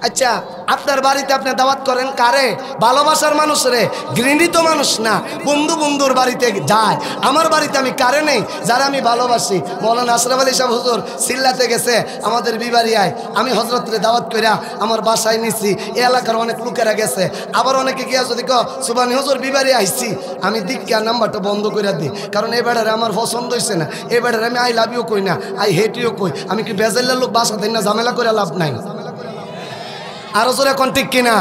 আচ্ছা, আপনার বাড়িতে আপনি দাওয়াত করেন কারে? ভালোবাসার মানুষ রে, ঘৃণিত মানুষ না। বন্ধু বন্ধুর বাড়িতে যায়, আমার বাড়িতে আমি কারে নেই যারা আমি ভালোবাসি। মৌলানা আশরাফ আলী সাহেব হুজুর সিল্লাতে গেছে আমাদের বিবারিয়ায়, আমি হজরতরে দাওয়াত কইরা আমার বাসায় নিছি, এই এলাকার অনেক লোকেরা গেছে। আবার অনেকে গিয়া যদি সুবানি হুজুর বিবারিয়া আইছি, আমি দীক্ষার নাম্বারটা বন্ধ করে দিই, কারণ এই বেড়ারে আমার পছন্দ হয়েছে না, এই বেড়ারে আমি আই লাভ ইউ কই না, আই হেট ইউ কই। আমি কি বেজাইলের লোক বাসা দেন না, ঝামেলা করে লাভ নাই। আরো জোরে কোন ঠিক কিনা?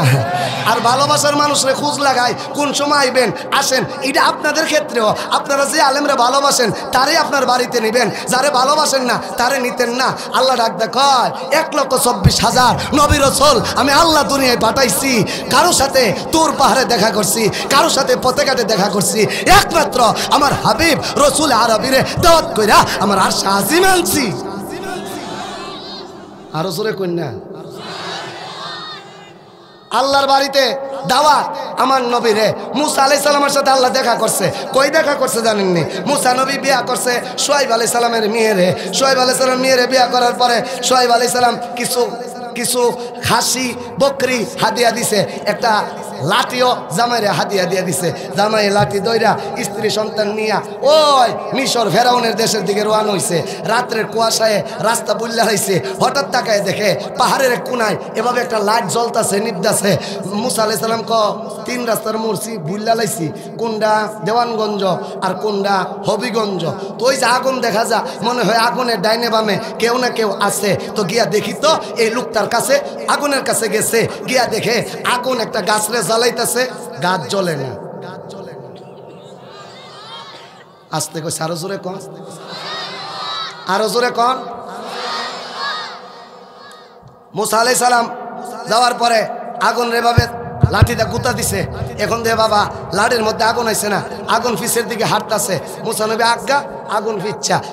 আর ভালোবাসার মানুষরে খোঁজ লাগায় কোন সময় আইবেন আসেন, এটা আপনাদের ক্ষেত্রেও আপনারা যে আলেমরা ভালোবাসেন তারে আপনার বাড়িতে নেবেন, যারে ভালোবাসেন না তারে নিতেন না। আল্লাহ ডাক দেখায় 1,24,000 নবী রাসূল আমি আল্লাহ দুনিয়ায় পাঠাইছি, কারো সাথে তোর পাহাড়ে দেখা করছি, কারো সাথে পথে ঘাটে দেখা করছি, একমাত্র আমার হাবিব রাসূল আরবিরে দাওয়াত কইরা আমার আরশে আজিমে আনছি। আরো জোরে কন্যা আল্লাহর বাড়িতে দাওয়াত আমার নবীরে। মুসা আলাইহিস সালামের সাথে আল্লাহ দেখা করছে, কই দেখা করছে জানেননি? মুসা নবী বিয়া করছে শুআয়ব আলাইহিস সালামের মেয়েরে। শুআয়ব আলাইহিস সালামের মেয়েরে বিয়া করার পরে শুআয়ব আলাইহিস সালাম কিছু খাসি বকরি হাদিয়া দিছে, একটা লাঠিও জামাইরে হাদিয়া দিয়ে দিছে। জামাই লাঠি দইরা স্ত্রী সন্তান নিয়া ওই মিশর ফেরাউনের দেশের দিকে রওনা হইছে। রাত্রের কুয়াশায় রাস্তা বুল্লা হয়েছে, হঠাৎ তাকায় দেখে পাহাড়ের এক কোনায় এভাবে একটা লাইট জ্বলতাছে নিবদাছে। মুসা আলাইহিস সালাম ক 3 রাস্তার মুরছি বুল্লা লাইছি, কোনটা দেওয়ানগঞ্জ আর কোনটা হবিগঞ্জ। তো ওই যে আগুন দেখা যা, মনে হয় আগুনের ডাইনে বামে কেউ না কেউ আছে। তো গিয়া দেখি তো এই লোকটার কাছে আগুনের কাছে গেছে, গিয়া দেখে আগুন একটা গাছরে জ্বালাইতেছে, গাছ জ্বলে না। আস্তে কই আরো জোরে কন, আরো জোরে কন। মুসা আলাইহিস সালাম যাওয়ার পরে আগুন রে ভাবে লাঠিটা গুতা দিছে। এখন দে বাবা লাঠির মধ্যে আগুন হয়েছে না, আগুন ফিসের দিকে হাঁটতেছে। মুসা নবী আজ্ঞা, আগুন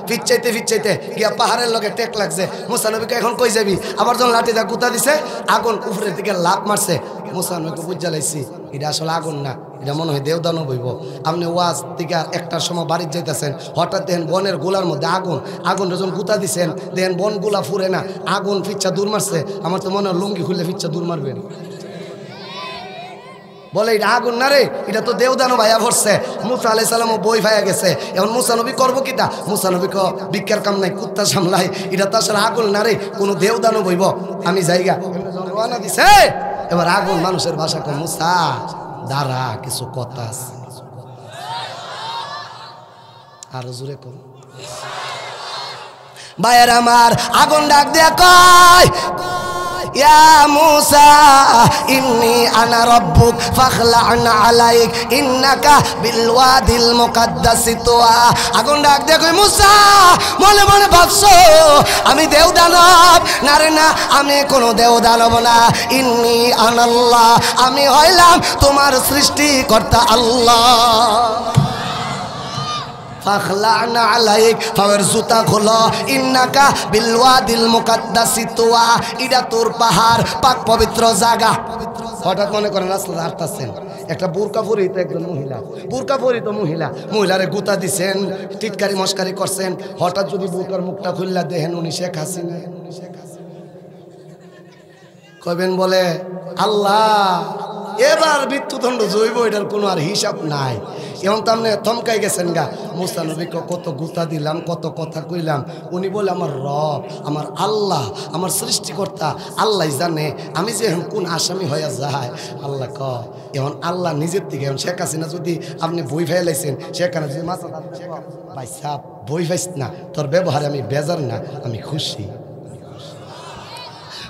ফিচ্চাইতে গিয়া পাহাড়ের লগে টেক লাগছে। মুসা নবীকে এখন কই যাবি? আবার যখন লাঠিটা গুতা দিছে আগুন উপরের দিকে লাফ মারছে। মুসা নবীকে বুঝা লাইছি এটা আসলে আগুন না, এটা মনে হয় দেবদানব হইব। আপনি ওয়াজ থেকে 1টার সময় বাড়ি যাইতেছেন, হঠাৎ দেখেন বনের গোলার মধ্যে আগুন যখন গুতা দিছেন দেখেন বন গোলা ফুরে না, আগুন ফিচ্ছা দূর মারছে। আমার তো মনে হয় লুঙ্গি খুললে ফিচ্ছা দূর মারবেন। বলে এটা আগুন না রে, এটা তো দেওদানো ভাইয়া ভরছে। মুসা আলাইহিস সালামও বই ভাইয়া গেছে। এখন মুসা নবী করবো কিটা? মুসা নবী ক ভিক্ষার কাম নাই, কুত্তা সামলাই, এটা তো আসলে আগুন না রে, কোনো দেওদানো বইব। আমি জায়গা রওনা দিছে। এবার আগুন মানুষের ভাষা কম, মুসা দাঁড়া কিছু কথা আছে। আরো জোরে কম ভাইয়ের আমার। আগুন ডাক দিয়া কয় ইয়া মূসা ইন্নী আনা রাব্বুক ফাখলা'না আলাইক ইন্নাকা বিল ওয়াদিল মুকাদ্দাসি তুয়া। আগুন ডাক দিয়ে কই মূসা মনে মনে ভাবছো আমি দেও দানব? না রে না, আমি কোনো দেও দানব না। ইন্নী আনাল্লাহ, আমি হইলাম তোমার সৃষ্টিকর্তা আল্লাহ। ফাখলা'না আলাইক, পায়ের জুতা খোলো, ইন্নাকা বিল ওয়াদিল মুকাদ্দাসি তুয়া, এটা তোর পাহাড়, পাক পবিত্র জায়গা। হঠাৎ মনে করেন রাস্তাতে হাঁটতেছেন, একটা বোরকা পরিহিত একজন মহিলা, বোরকা পরিহিত মহিলা, মহিলারে গুতা দিছেন, টিটকারি মস্কারি করছেন। হঠাৎ যদি বোরকার মুখটা খুললা দেখেন উনি শেখ হাসিনা, কবেন বলে আল্লাহ এবার মৃত্যুদণ্ড জৈব, এটার কোনো আর হিসাব নাই। এখন তো আপনি থমকাই গেছেন গা। মুসা নবীকে কত গুতা দিলাম, কত কথা কইলাম, উনি বলে আমার রব, আমার আল্লাহ, আমার সৃষ্টিকর্তা আল্লাহ জানে আমি যে এখন কোন আসামি হয়ে যায়। আল্লাহ ক এখন আল্লাহ নিজের থেকে, এখন শেখ হাসিনা যদি আপনি বই ফেলাইছেন, সেখানে যদি মাথা ভাই সাপ বই ফাইস না, তোর ব্যবহারে আমি বেজার না, আমি খুশি।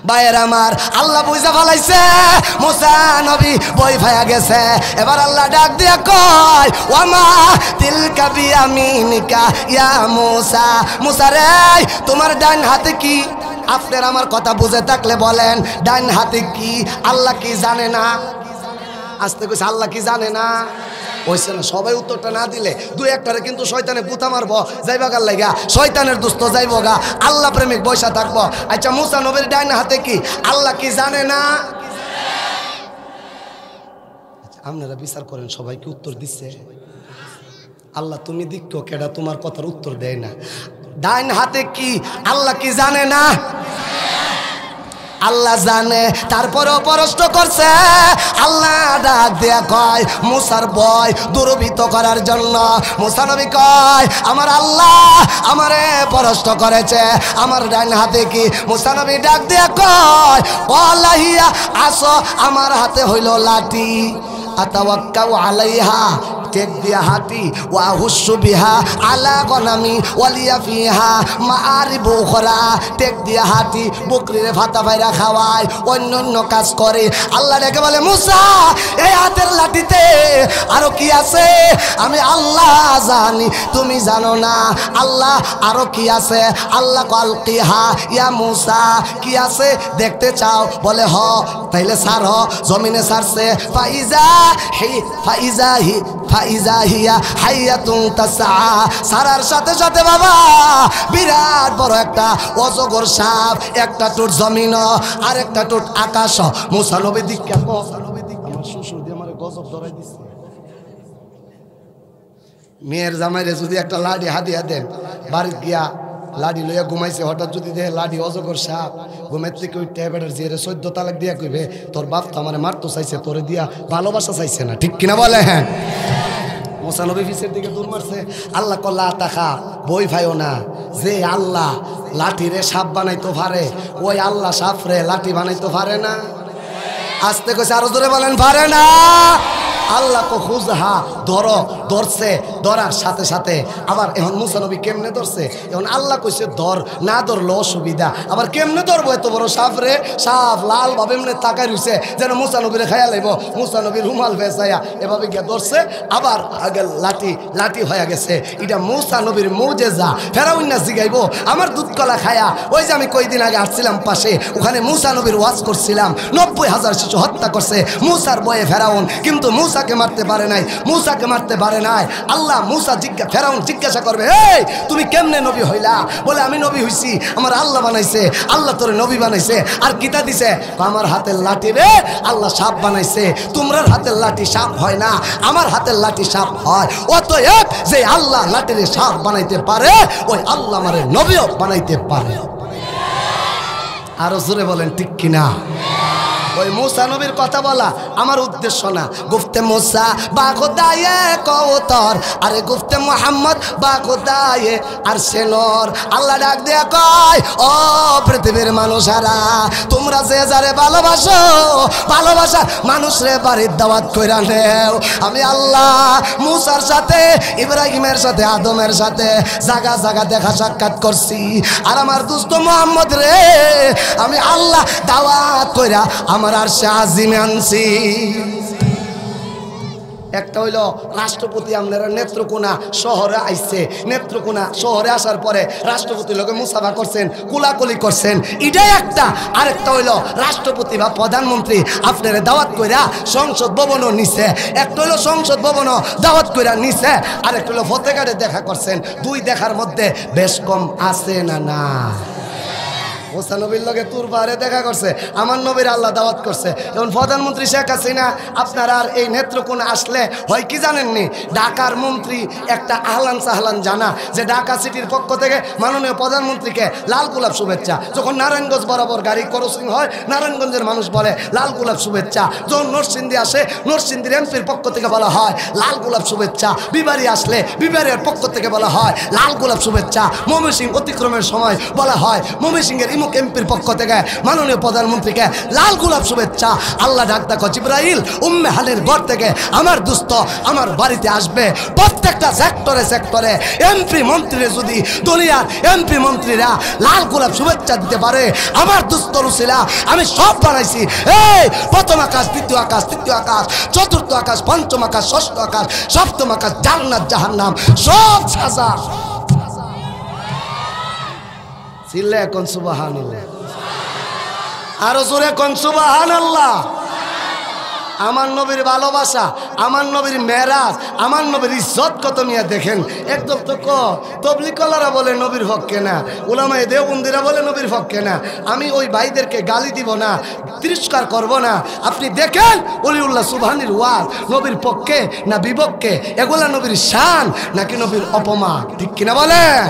ভাইয়ের আমার, আল্লাহ বুঝা ফেলাইছে, মুসা নবী বই ফায়া গেছে। এবার আল্লাহ ডাক দিয়া কয় ওয়ামা তিলকা বিয়ামিনিকা ইয়া মুসা। মুসা রে তোমার ডান হাতে কি? আপনার আমার কথা বুঝে থাকলে বলেন ডান হাতে কি? আল্লাহ কি জানে না? আসতে কইছে আল্লাহ কি জানে না? হইছে না? সবাই উত্তরটা না দিলে দুই একটারে কিন্তু শয়তানে গুতা মারবো, যাইবা গাল লাগা, শয়তানের দুস্থ যাইব গা, আল্লাহ প্রেমিক বৈশা থাকবো। আচ্ছা মুসা নবীর ডাইন হাতে কি? আল্লাহ কি জানে না? আপনারা বিচার করেন সবাই কি উত্তর দিচ্ছে? আল্লাহ তুমি দিক্ষ কেডা তোমার কথার উত্তর দেয় না। ডাইন হাতে কি? আল্লাহ কি জানে না? আল্লাহ জানে, তারপরেও প্রশ্ন করছে। আল্লাহ ডাক দিয়া কয় মুসার ভয় দূরীভূত করার জন্য। মুসা নবী কয় আমার আল্লাহ আমারে প্রশ্ন করেছে আমার ডান হাতে কি? মুসা নবী ডাক দিয়া কয় ওয়াল্লাহিয়া আসো, আমার হাতে হইল লাঠি, আতাওয়াক্কাউ আলাইহা, টেক দিয়া হাতি, ওয়া হুসু বিহা আলা গনামি ওয়ালিয়া ফিহা মাআরিবু উখরা, টেক দিয়া হাতি বকরিরে ভাতা বাইরা খাওয়ায়, অন্য অন্য কাজ করে। আল্লাহ ডেকে বলে মুসা এই হাতের লাঠিতে আরো কি আছে? আমি আল্লাহ জানি, তুমি জানো না। আল্লাহ আরো কি আছে? আল্লাহ কালকিহা ইয়া মুসা, কি আছে দেখতে চাও? বলে হ, তাইলে সার। জমিনে সারছে, ফাইজা হি ফাইজা হি ফাইজা হিয়া হাইয়াতুন তাসআ, সারার সাথে সাথে বাবা বিরাট বড় একটা অজগর সাপ, একটা টুট জমিন আর একটা টুট আকাশ। মুসা নবী দীক্ষা আমার শ্বশুর দিয়ে আমার গজব ধরাই দিচ্ছে। মেয়ের জামাইরে যদি একটা লাঠি হাতিয়া দেন, বাড়ি গিয়া লাঠি লইয়া ঘুমাইছে, হঠাৎ যদি দেখে লাঠি অজগর সাপ, ঘুমের থেকে ওই ট্যাবেটার যে 14 তালাক দিয়া কইবে তোর বাপ তো আমার মারতো চাইছে, তোরে দিয়া ভালোবাসা চাইছে না, ঠিক কিনা বলে? হ্যাঁ। মুসা নবী পিছের দিকে দূর মারছে। আল্লাহ কল্লা তাকা বই ভাইও না, যে আল্লাহ লাঠিরে সাপ বানাইতো পারে, ওই আল্লাহ সাপরে লাঠি বানাইতো পারে না। আস্তে কইছে আরো জোরে বলেন পারে না। আল্লাহ তো খুজহা ধরো, ধরছে, ধরার সাথে সাথে আবার এখন মুসা নবী কেমনে ধরছে? এখন আল্লাহ কইছে ধর, না ধরলো অসুবিধা, আবার কেমনে ধরবো এত বড় সাপ রে? সাপ লাল ভাবে এমনি তাকাই রইছে যেন মুসা নবীরে খাইয়া লাইব। মুসা নবীর রুমাল ভেসাইয়া এভাবে গিয়ে ধরছে, আবার আগে লাঠি লাঠি হয়ে গেছে। এটা মুসা নবীর মুজেজা। ফেরাউন না জিগাইবো আমার দুধ কলা খায়া। ওই যে আমি কয়দিন আগে আসছিলাম পাশে, ওখানে মুসা নবীর ওয়াজ করছিলাম, 90,000 শিশু হত্যা করছে মুসার বয়ে ফেরাউন, কিন্তু মুসাকে মারতে পারে নাই, মুসাকে মারতে পারে নাই। আল্লাহ মুসা ফেরাউন জিজ্ঞাসা করবে এই তুমি কেমনে নবী হইলা? বলে আমি নবী হইছি, আমার আল্লাহ বানাইছে, আল্লাহ তোরে নবী বানাইছে। আর কিতা দিছে? আমার হাতের লাঠি রে আল্লাহ সাপ বানাইছে, তোমরার হাতের লাঠি সাপ হয় না, আমার হাতের লাঠি সাপ হয়। অতএব যে আল্লাহ লাঠিরে সাপ বানাইতে পারে, ওই আল্লাহ আমারে নবীও বানাইতে পারে। আরো জোরে বলেন ঠিক কিনা? ওই মুসা নবীর কথা বলা আমার উদ্দেশ্য না। গুফতে মুসা বা খোদায়ে কওতর, আরে গুফতে মুহাম্মদ বা খোদায়ে আরশে নূর। আল্লাহ ডাক দিয়ে কয়, ও পৃথিবীর মানুষেরা, তোমরা যে যারে ভালোবাসো, ভালোবাসার মানুষরে বাড়ির দাওয়াত কইরা নেও। আমি আল্লাহ মুসার সাথে, ইব্রাহিমের সাথে, আদমের সাথে জায়গা জায়গা দেখা সাক্ষাৎ করছি। আর আমার দুস্থ মুহাম্মদ রে আমি আল্লাহ দাওয়াত কইরা আমার আরশে আজিমে আনছি। একটা হইল রাষ্ট্রপতি আপনারা নেত্রকোনা শহরে আইছে, নেত্রকোনা শহরে আসার পরে রাষ্ট্রপতির লোকে মুসাফা করছেন, কুলাকুলি করছেন, এটাই একটা। আরেকটা হইল রাষ্ট্রপতি বা প্রধানমন্ত্রী আপনারা দাওয়াত কইরা সংসদ ভবনও নিছে। একটা হইল সংসদ ভবনও দাওয়াত কইরা নিছে, আরেকটা হইল ফতেঘাটে দেখা করছেন। দুই দেখার মধ্যে বেশ কম আছে না? না। মুসা নবীর লগে তুর পাহাড়ে দেখা করছে, আমার নবীর আল্লাহ দাওয়াত করছে। এখন প্রধানমন্ত্রী শেখ হাসিনা আপনার আর এই নেত্রকোনা আসলে হয় কি জানেননি, ঢাকার মন্ত্রী একটা আহলান সাহলান জানা যে ঢাকা সিটির পক্ষ থেকে মাননীয় প্রধানমন্ত্রীকে লাল গোলাপ শুভেচ্ছা। যখন নারায়ণগঞ্জ বরাবর গাড়ি ক্রসিং হয়, নারায়ণগঞ্জের মানুষ বলে লাল গোলাপ শুভেচ্ছা। যখন নরসিংদী আসে, নরসিংদীর এমপির পক্ষ থেকে বলা হয় লাল গোলাপ শুভেচ্ছা। বিবাড়ি আসলে বিবাড়ির পক্ষ থেকে বলা হয় লাল গোলাপ শুভেচ্ছা। ময়মনসিংহ অতিক্রমের সময় বলা হয় ময়মনসিংহের এমপির পক্ষ থেকে মাননীয় প্রধানমন্ত্রীকে লাল গোলাপ শুভেচ্ছা। আল্লাহ ডাক দেখো, জিবরাইল উম্মে হানির ঘর থেকে আমার দুস্থ আমার বাড়িতে আসবে। প্রত্যেকটা সেক্টরে সেক্টরে এমপি মন্ত্রীরা যদি দুনিয়ার এমপি মন্ত্রীরা লাল গোলাপ শুভেচ্ছা দিতে পারে, আমার দুস্থ রুসিলা আমি সব বানাইছি। এই প্রথম আকাশ, দ্বিতীয় আকাশ, তৃতীয় আকাশ, চতুর্থ আকাশ, পঞ্চম আকাশ, ষষ্ঠ আকাশ, সপ্তম আকাশ, জান্নাত জাহান্নাম সব সাজা। চিল্লে এখন সুবহানাল্লাহ, আরো জোরে কোন সুবহানাল্লাহ। আমার নবীর ভালোবাসা, আমার নবীর মেরাজ, আমার নবীর ইজ্জত কত নিয়ে দেখেন। একদম তো তবলিগওয়ালারা বলে নবীর পক্ষে না, উলামায়ে দেওবন্দিরা বলে নবীর পক্ষে না। আমি ওই ভাইদেরকে গালি দিব না, তিরস্কার করব না। আপনি দেখেন ওলিউল্লাহ সুবহানির ওয়াজ নবীর পক্ষে না বিপক্ষে, এগুলা নবীর শান নাকি নবীর অপমান, ঠিক কিনা বলেন?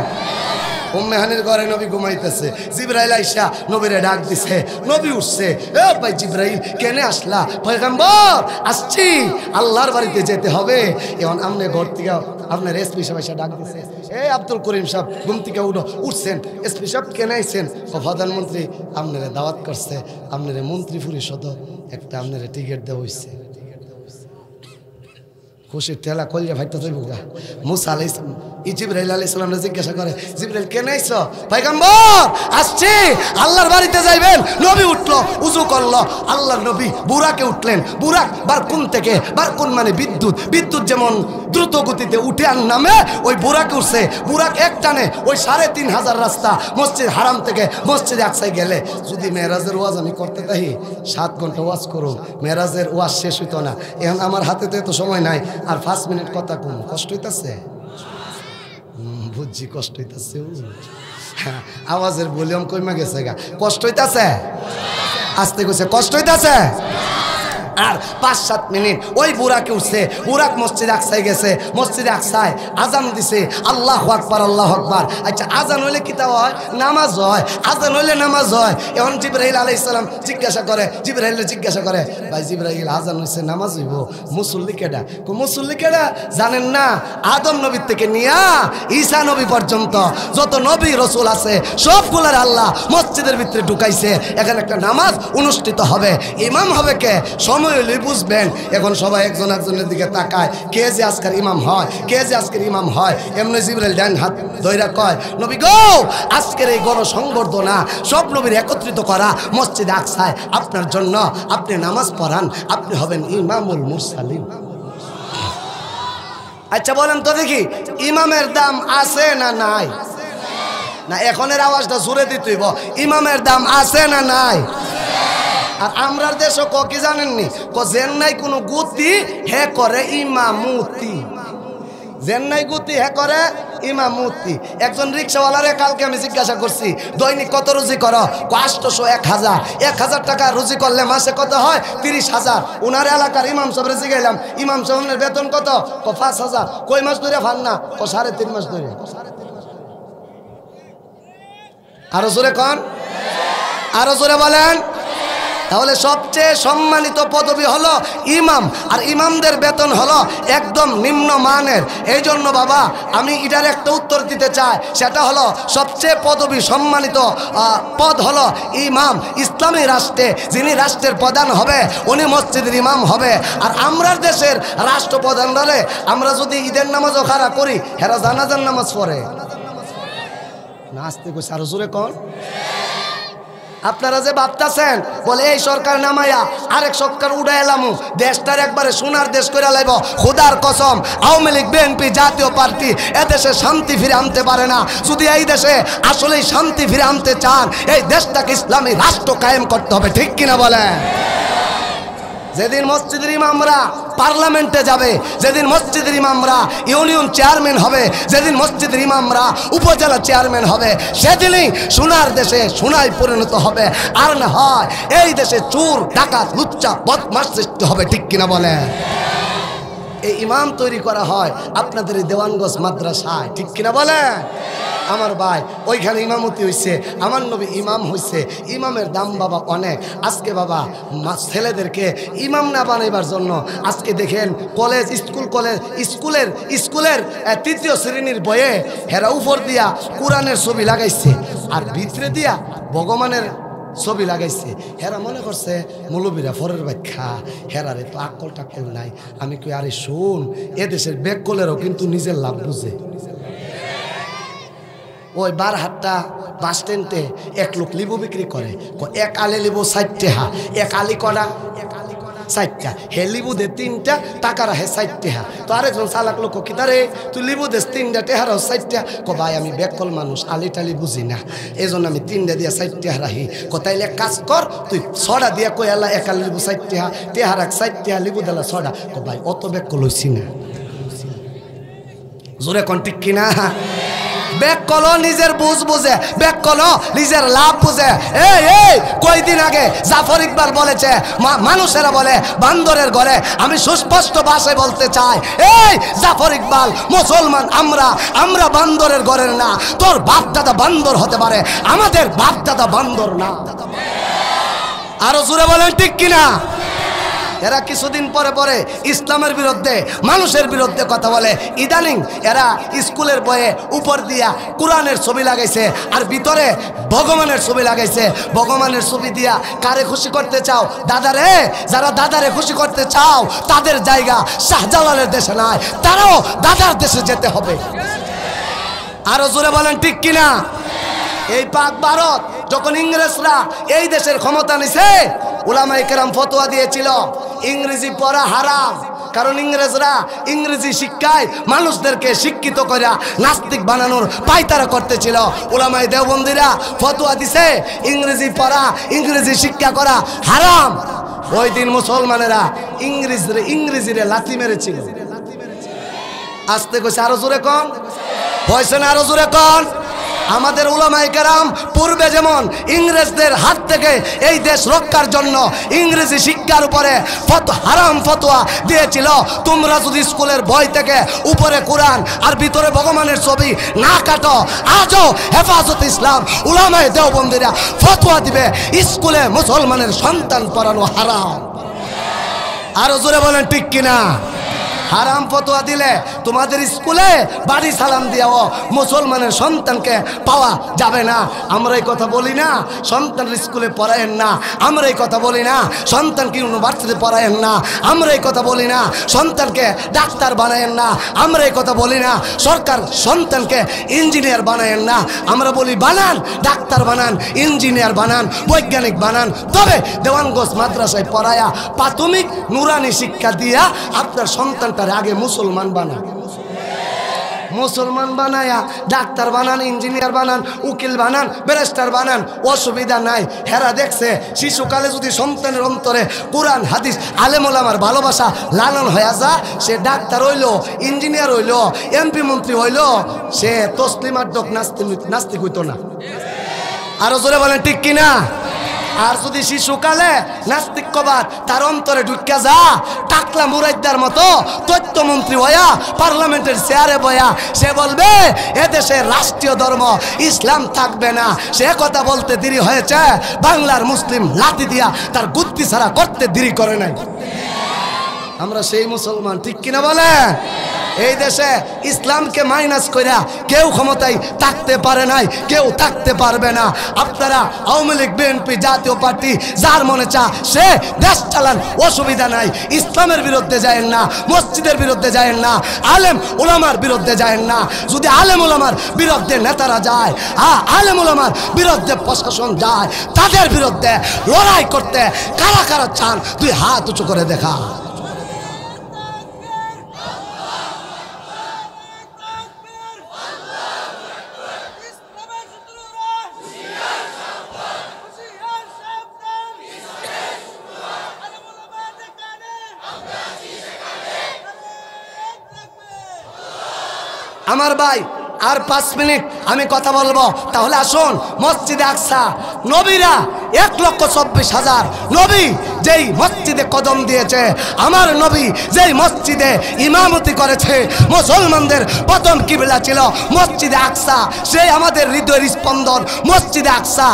উম্মে হানির ঘরে নবী ঘুমাইতেছে, জিবরাইল আইসা নবীরে ডাক দিছে। নবী উঠছে, এ ভাই জিবরাইল কেনে আসলা? পয়গম্বর আসছি, আল্লাহর বাড়িতে যেতে হবে। এখন আমনে ঘর থেকে আপনার এসপি সাহেব এসে ডাক দিছে, এই আব্দুল করিম সাহেব ঘুম থেকে উঠছেন। এসপি সাহেব কেনে আইছেন? ও প্রধানমন্ত্রী আপনারে দাওয়াত করছে, আপনারে মন্ত্রী পরিষদ একটা আপনারে টিকিট দেওয়া হয়েছে। খুশির ঠেলা কলিয়া ভাইটা যাইব গা। মুসা আলাইহিস জিবরাইল আলাইহিস সালাম জিজ্ঞাসা করে, জিবরাইল কেন আইছো? পয়গম্বর আসছি, আল্লাহর বাড়িতে যাইবেন। নবী উঠলো, উযু করলো, আল্লাহর নবী বুরাকে উঠলেন। বুরাক বারকুন থেকে, বারকুন মানে বিদ্যুৎ, বিদ্যুৎ যেমন দ্রুত গতিতে উঠে আর নামে, ওই বুরাকে উঠছে। বুরাক এক টানে ওই 3500 রাস্তা মসজিদ হারাম থেকে মসজিদ আকসায় গেলে। যদি মেরাজের ওয়াজ আমি করতে তাই 7 ঘন্টা ওয়াজ করুন, মেরাজের ওয়াজ শেষ হইতো না। এখন আমার হাতে তো এত সময় নাই, আর 5 মিনিট কথা কম। কষ্ট হইতাছে? বুঝছি কষ্ট হইতাছে। আওয়াজের ভলিউম কমে গেছে গা। কষ্ট হইতাছে? আস্তে কইছে কষ্ট হইতাছে। আর 5-7 মিনিট ওই বুরাকে উঠছে। বুরাক মসজিদ আকসায় গেছে। মসজিদ আকসায় আজান দিছে, আল্লাহু আকবার, আল্লাহু আকবার। আচ্ছা আজান হইলে কি তা হয়? নামাজ হয়। আজান হইলে নামাজ হয়। এখন জিবরাইল আলাইহিস সালাম জিজ্ঞাসা করে, জিবরাইলে জিজ্ঞাসা করে, ভাই জিবরাইল আজান হইছে, নামাজ হইব, মুসল্লি কেডা? মুসল্লি কেডা জানেন না? আদম নবী থেকে নিয়া ঈসা নবী পর্যন্ত যত নবী রাসূল আছে সবগুলোর আল্লাহ মসজিদের ভিতরে ঢুকাইছে। এখানে একটা নামাজ অনুষ্ঠিত হবে, ইমাম হবে কে? সময় হইলে বুঝবেন। এখন সবাই একজন একজনের দিকে তাকায়, কে যে আজকের ইমাম হয়, কে যে আজকের ইমাম হয়। এমনি জিবরাইল ডান হাত ধইরা কয়, নবী গো, আজকের এই গণসংবর্ধনা সব নবীর একত্রিত করা মসজিদ আকসায় আপনার জন্য, আপনি নামাজ পড়ান, আপনি হবেন ইমামুল মুরসালিন। আচ্ছা বলেন তো দেখি, ইমামের দাম আছে না নাই? না, এখনের আওয়াজটা জোরে দিতেইব। ইমামের দাম আছে না নাই? আর আমরার দেশও কি জানেননি, যেন নাই কোনো গুতি হে করে ইমামতি, যেন নাই গুতি হে করে ইমামতি। একজন রিক্সাওয়ালারে কালকে আমি জিজ্ঞাসা করছি, দৈনিক কত রুজি করো? 800, 1000। 1000 টাকা রুজি করলে মাসে কত হয়? 30,000। উনার এলাকার ইমাম সাহেবরে জিজ্ঞাইলাম, ইমাম সাহেবের বেতন কত? 5000। কই মাস ধরে ফান না? 3.5 মাস ধরে। আরো জোরে কন, আরো জোরে বলেন। তাহলে সবচেয়ে সম্মানিত পদবি হলো ইমাম, আর ইমামদের বেতন হলো একদম নিম্ন মানের। এই জন্য বাবা আমি এটার একটা উত্তর দিতে চাই, সেটা হলো সবচেয়ে পদবি সম্মানিত পদ হলো ইমাম। ইসলামী রাষ্ট্রে যিনি রাষ্ট্রের প্রধান হবে উনি মসজিদের ইমাম হবে। আর আমরা দেশের রাষ্ট্রপ্রধানরা আমরা যদি ঈদের নামাজও খাড়া করি, হেরা জানাজার নামাজ পড়ে না। আসতে কইছে আরো জোরে কোন। আপনারা যে ভাবতেছেন বলে এই সরকার নামাইয়া আরেক সরকার উড়ে এলাম, দেশটার একবারে সোনার দেশ করে লাইব, খোদার কসম আওয়ামী লীগ বিএনপি জাতীয় পার্টি এদেশে শান্তি ফিরে আনতে পারে না। যদি এই দেশে আসলেই শান্তি ফিরে আনতে চান, এই দেশটাকে ইসলামী রাষ্ট্র কায়েম করতে হবে, ঠিক কিনা বলেন? যেদিন মসজিদের ইমামরা পার্লামেন্টে যাবে, যেদিন মসজিদের ইমামরা ইউনিয়ন চেয়ারম্যান হবে, যেদিন মসজিদের ইমামরা উপজেলা চেয়ারম্যান হবে, সেদিনই সোনার দেশে সোনায় পরিণত হবে। আর না হয় এই দেশে চোর ডাকাত লুচ্চা বদমাশ সৃষ্টি হবে, ঠিক কিনা বলে? এই ইমাম তৈরি করা হয় আপনাদের এই দেওয়ানগঞ্জ মাদ্রাসায়, ঠিক কিনা বলে? আমার ভাই ওইখানে ইমামতি হইছে, আমার নবী ইমাম হইছে। ইমামের দাম বাবা অনেক। আজকে বাবা ছেলেদেরকে ইমাম না বানাইবার জন্য আজকে দেখেন কলেজ স্কুলের তৃতীয় শ্রেণীর বইয়ে হেরা উপর দিয়া কোরআনের ছবি লাগাইছে, আর ভিতরে দিয়া ভগবানের ছবি লাগাইছে। হেরা মনে করছে মৌলবীরা ফরের ব্যাখ্যা, হেরারে তো আকল টাকল নাই। আমি কই আরে শোন, এদেশের বেকলেরও কিন্তু নিজের লাভ বুঝে। ওই বারহাট্টা বাস স্ট্যান্ডে এক লোক লিবু বিক্রি করে, এক আলে লিবু 60 টাকা, এক আলি কড়া 60টা, হে লিবু দে 3টা, টাকা রাখে 60 টাকা। তো আরেকজন চালাক লোক কি তারে তুই লিবু দেস 3টা, টেহারাও 60টা। ভাই আমি বেকল মানুষ, আলি টালি বুঝি না, এই জন্য আমি 3টা দিয়ে 60 টাকা রাখি। তাইলে এক কাজ কর, তুই 6টা দিয়ে কই এলা এক আলি লিবু 60 টাকা, টেহারা 60 টাকা, লিবু দিলা 6টা। ভাই অত বেকল হইছি না, জোরে কোন ঠিক কিনা? বেকল নিজের বুঝ বুঝে, বেকল নিজের লাভ বুঝে। এই কয়দিন আগে জাফর ইকবাল বলেছে মানুষেরা বলে বান্দরের ঘরে। আমি সুস্পষ্ট ভাষায় বলতে চাই, এই জাফর ইকবাল মুসলমান আমরা বান্দরের ঘরের না। তোর বাপ দাদা বান্দর হতে পারে, আমাদের বাপ দাদা বান্দর না। আরো জোরে বলেন ঠিক কিনা? এরা কিছুদিন পরে পরে ইসলামের বিরুদ্ধে মানুষের বিরুদ্ধে কথা বলে। ইদানিং এরা স্কুলের বইয়ে উপর দিয়া কোরআনের ছবি লাগাইছে, আর ভিতরে ভগবানের ছবি লাগাইছে। ভগবানের ছবি দিয়া কারে খুশি করতে চাও? দাদারে। যারা দাদারে খুশি করতে চাও তাদের জায়গা শাহজালালের দেশে নাই, তারাও দাদার দেশে যেতে হবে। আরো জোরে বলেন ঠিক কিনা? এই পাক ভারত যখন ইংরেজরা এই দেশের ক্ষমতা নিছে, উলামায়ে কেরাম ফতোয়া দিয়েছিল ইংরেজি পড়া হারাম। কারণ ইংরেজরা ইংরেজি শিক্ষায় মানুষদেরকে শিক্ষিত করে নাস্তিক বানানোর পায়তারা করতেছিল। উলামায়ে দেওবন্দিরা ফতোয়া দিছে ইংরেজি পড়া, ইংরেজি শিক্ষা করা হারাম। ওই দিন মুসলমানেরা ইংরেজিরে লাথি মেরেছিল। আসতে কইছে আরো জোরে কোন, হয়েছে না? আরো জোরে কোন। আমাদের উলামায়ে কেরাম পূর্বে যেমন ইংরেজদের হাত থেকে এই দেশ রক্ষার জন্য ইংরেজি শিক্ষার উপরে হারাম ফতোয়া দিয়েছিল। তোমরা যদি স্কুলের বই থেকে উপরে কোরআন আর ভিতরে ভগবানের ছবি না কাটো, আজও হেফাজত ইসলাম উলামায়ে দেওবন্দিরা ফতোয়া দিবে স্কুলে মুসলমানের সন্তান পড়ানো হারাম। আরো জোরে বলেন ঠিক কিনা? হারাম ফতোয়া দিলে তোমাদের স্কুলে বাড়ি সালাম দিয়াও মুসলমানের সন্তানকে পাওয়া যাবে না। আমরা এই কথা বলি না সন্তানের স্কুলে পড়ায়েন না, আমরা এই কথা বলি না সন্তানকে ইউনিভার্সিটি পড়ায়েন না, আমরা এই কথা বলি না সন্তানকে ডাক্তার বানায়েন না, আমরা এই কথা বলি না সরকার সন্তানকে ইঞ্জিনিয়ার বানায়েন না। আমরা বলি বানান, ডাক্তার বানান, ইঞ্জিনিয়ার বানান, বৈজ্ঞানিক বানান। তবে দেওয়ানগঞ্জ মাদ্রাসায় পড়ায়া প্রাথমিক নুরানি শিক্ষা দিয়া আপনার সন্তানটা আগে মুসলমান বানান। মুসলমান বানায়া ডাক্তার বানান, ইঞ্জিনিয়ার বানান, উকিল বানান, ব্যারিস্টার বানান, অসুবিধা নাই। হেরা দেখছে শিশুকালে যদি সন্তানের অন্তরে কোরআন হাদিস আলেম ওলামার ভালোবাসা লালন হয়ে যা, সে ডাক্তার হইল, ইঞ্জিনিয়ার হইল, এমপি মন্ত্রী হইল, সে তসলিমার ডক নাস্তিক হইতো না। আরো জোরে বলেন ঠিক কিনা? আর যদি শিশুকালে নাস্তিক্যবাদ তার অন্তরে ঢুকে যা, টাকলা মুরাইদার মতো তথ্যমন্ত্রী হইয়া পার্লামেন্টের চেয়ারে বয়া সে বলবে এদেশের রাষ্ট্রীয় ধর্ম ইসলাম থাকবে না, সে কথা বলতে দেরি হয়েছে, বাংলার মুসলিম লাঠি দিয়া তার গুত্তি ছাড়া করতে দেরি করে নাই। আমরা সেই মুসলমান, ঠিক কিনা বলে? এই দেশে ইসলামকে মাইনাস কইরা কেউ ক্ষমতায় থাকতে পারে নাই, কেউ থাকতে পারবে না। আপনারা আওয়ামী লীগ, বিএনপি, জাতীয় পার্টি যার মনে চা সে দেশ চালান, অসুবিধা নাই। ইসলামের বিরুদ্ধে যায়েন না, মসজিদের বিরুদ্ধে যায়েন না, আলেম ওলামার বিরুদ্ধে যায়েন না। যদি আলেম ওলামার বিরুদ্ধে নেতারা যায়, আলেম ওলামার বিরুদ্ধে প্রশাসন যায়, তাদের বিরুদ্ধে লড়াই করতে কারা কারা চান তুই হাত উঁচু করে দেখা। আমার ভাই আর 5 মিনিট আমি কথা বলবো, তাহলে আসুন মসজিদে আকসা। নবীরা 1,24,000 নবী যেই মসজিদে কদম দিয়েছে, আমার নবী যেই মসজিদে ইমামতি করেছে, মুসলমানদের প্রথম কিবলা ছিল মসজিদে আকসা। সেই আমাদের হৃদয়ের স্পন্দন মসজিদে আকসা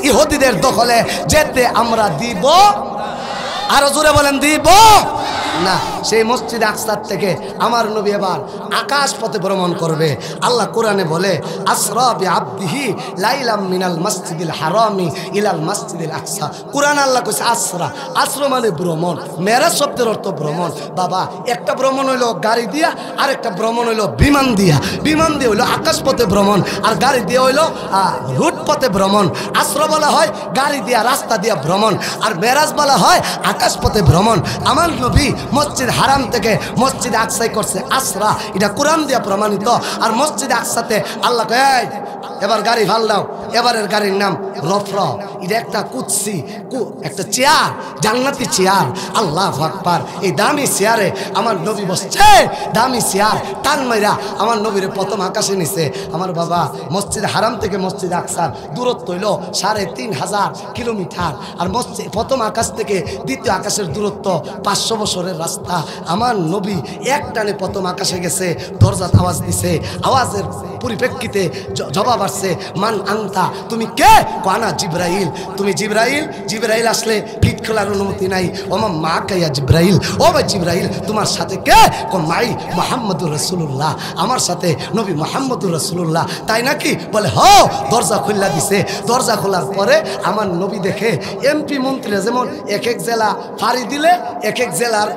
ইহুদিদের দখলে যেতে আমরা দিব? আরো জোরে বলেন, দিব না। সেই মসজিদ আকসার থেকে আমার নবী এবার আকাশ পথে ভ্রমণ করবে। আল্লাহ কোরআনে বলে আসরা বিআবদিহি লাইলাম মিনাল মসজিদিল হারামি ইলাল মসজিদিল আকসা। কোরআন আল্লাহ কইছে আসরা, আসরা মানে ভ্রমণ। মেরাজ শব্দের অর্থ ভ্রমণ। বাবা, একটা ভ্রমণ হইলো গাড়ি দিয়া, আর একটা ভ্রমণ হইলো বিমান দিয়া। বিমান দিয়ে হইলো আকাশ পথে ভ্রমণ, আর গাড়ি দিয়ে হইলো রুট পথে ভ্রমণ। আসরা বলা হয় গাড়ি দিয়া, রাস্তা দিয়া ভ্রমণ, আর মেরাজ বলা হয় আকাশ পথে ভ্রমণ। আমার নবী মসজিদ হারাম থেকে মসজিদ আকসায় করছে আসরা, এটা কোরআন দিয়া প্রমাণিত। আর মসজিদ আকসাতে আল্লাহ কয় এবার গাড়ি ভাল দাও। এবারের গাড়ির নাম রফরা। এটা একটা কুৎসি, একটা চেয়ার, জান্নাতি চেয়ার। আল্লাহু আকবার। এই দামি চেয়ারে আমার নবী বসছে, দামি চেয়ার। টান মাইরা আমার নবীরে প্রথম আকাশে নিছে। আমার বাবা, মসজিদ হারাম থেকে মসজিদ আকসার দূরত্ব হইল 3,500 কিলোমিটার। আর মসজিদ প্রথম আকাশ থেকে দ্বিতীয় আকাশের দূরত্ব 500 বছরের রাস্তা। আমার নবী এক টানে প্রথম আকাশে গেছে, দরজা আওয়াজ দিছে। আওয়াজের পরিপ্রেক্ষিতে জবাব আসছে, মান আনতা, তুমি কে? কানা জিব্রাইল। তুমি জিব্রাইল? জিব্রাইল আসলে ফিট খোলার অনুমতি নাই। ওমা মা কাইয়া জিব্রাইল, ও ভাই জিব্রাইল তোমার সাথে কে? মাই মুহাম্মদুর রাসূলুল্লাহ, আমার সাথে নবী মুহাম্মদুর রাসূলুল্লাহ। তাই নাকি? বলে হ। দরজা খুললা দিছে। দরজা খোলার পরে আমার নবী দেখে এমপি মন্ত্রীরা যেমন এক এক জেলা ফাড়ি দিলে এক এক জেলার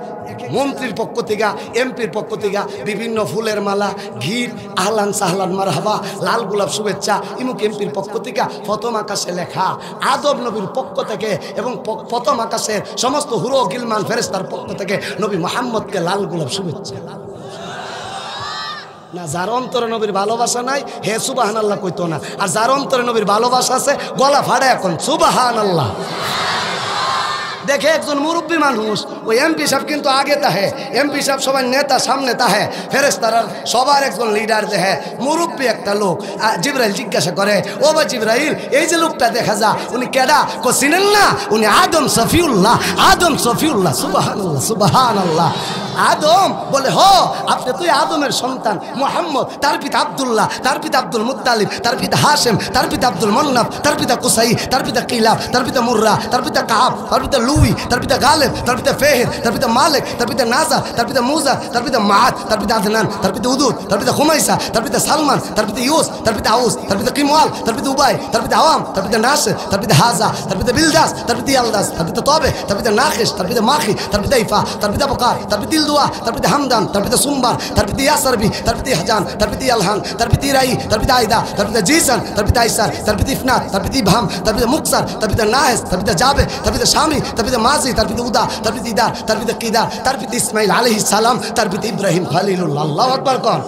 মন্ত্রীর পক্ষ থেকে, এমপির পক্ষ থেকে বিভিন্ন ফুলের মালা, ঘির, আহলান সাহলান মারহাবা, লাল গোলাপ শুভেচ্ছা, ইমুক এমপির পক্ষ থেকে প্রথম আকাশে লেখা আদম নবীর পক্ষ থেকে, এবং প্রথম আকাশের সমস্ত হুরো গিলমান ফেরেশতার পক্ষ থেকে নবী মুহাম্মদকে লাল গোলাপ শুভেচ্ছা। না, যার অন্তরে নবীর ভালোবাসা নাই হে সুবহানাল্লাহ কইতো না, আর যার অন্তরে নবীর ভালোবাসা আছে গলা ফাড়ে এখন সুবহানাল্লাহ। দেখে একজন মুরব্বী মানুষ, ওই এমপি সাহেব কিন্তু আগে তাহে, এমপি সাহেব সবাই নেতা সামনে তাহে, ফেরেশতারা সবার একজন লিডার দেহে, মুরব্বী একটা লোক। জিব্রাইল জিজ্ঞাসা করে, ও বা জিব্রাইল, এই যে লোকটা দেখা যা, উনি কেডা? কো চিনেন না? উনি আদম সফিউল্লাহ, আদম সফিউল্লাহ। সুবহানাল্লাহ, সুবহানাল্লাহ। আদম? বলে হ, আপনি তুই আদমের সন্তান মুহাম্মদ, তার পিতা আব্দুল্লাহ, তার পিতা আব্দুল মুত্তালিব, তার পিতা হাশেম, তার পিতা আব্দুল মন্নাফ, তার পিতা কুসাই, তার পিতা কিলাব, তার পিতা মুর্রা, তার পিতা কাব, তার পিতা লুই, তার পিতা গালেব, তার পিতা ফেহেদ, তার পিতা মালিক, তার পিতা নাজা, তার পিতা মুজা, তার পিতা মাআদ, তার পিতা আদনান, তার পিতা উদুদ, তার পিতা খুমাইসা, তার পিতা সালমান, তার পিতা ইউস, তার পিতা আউস, তার পিতা কিমওয়াল, তার পিতা উবাই, তার পিতা আওয়াম, তার পিতা নাসির, তার পিতা হাজা, তার পিতা বিলদাস, তার পিতা ইয়ালদাস, তার পিতা তবে, তার পিতা নাখিস, তার পিতা মাখি, তার পিতা ইফা, তার পিতা বকার, তার পিতা দিলদুয়া, তার পিতা হামদান, তার পিতা সুম্বার, তার পিতা ইয়াসারবি, তার পিতা হাজান, তার পিতা ইয়ালহান, তার পিতা ইরাই, তার পিতা আইদা, তার পিতা জিসান, তার পিতা আইসার, তার পিতা ইফনাত, তার পিতা ইবহাম, তার পিতা মুকসার, তার পিতা নাহেস, তার পিতা জাবে, তার পিতা শামি, তার পিতা মাজি, তার পিতা উদা, তার পিতা ইদার, তার পিতা কিদার, তার পিতা ইসমাইল আলাইহিস সালাম, তার পিতা ইব্রাহিম খলিলুল্লাহ। আল্লাহু আকবার কোন?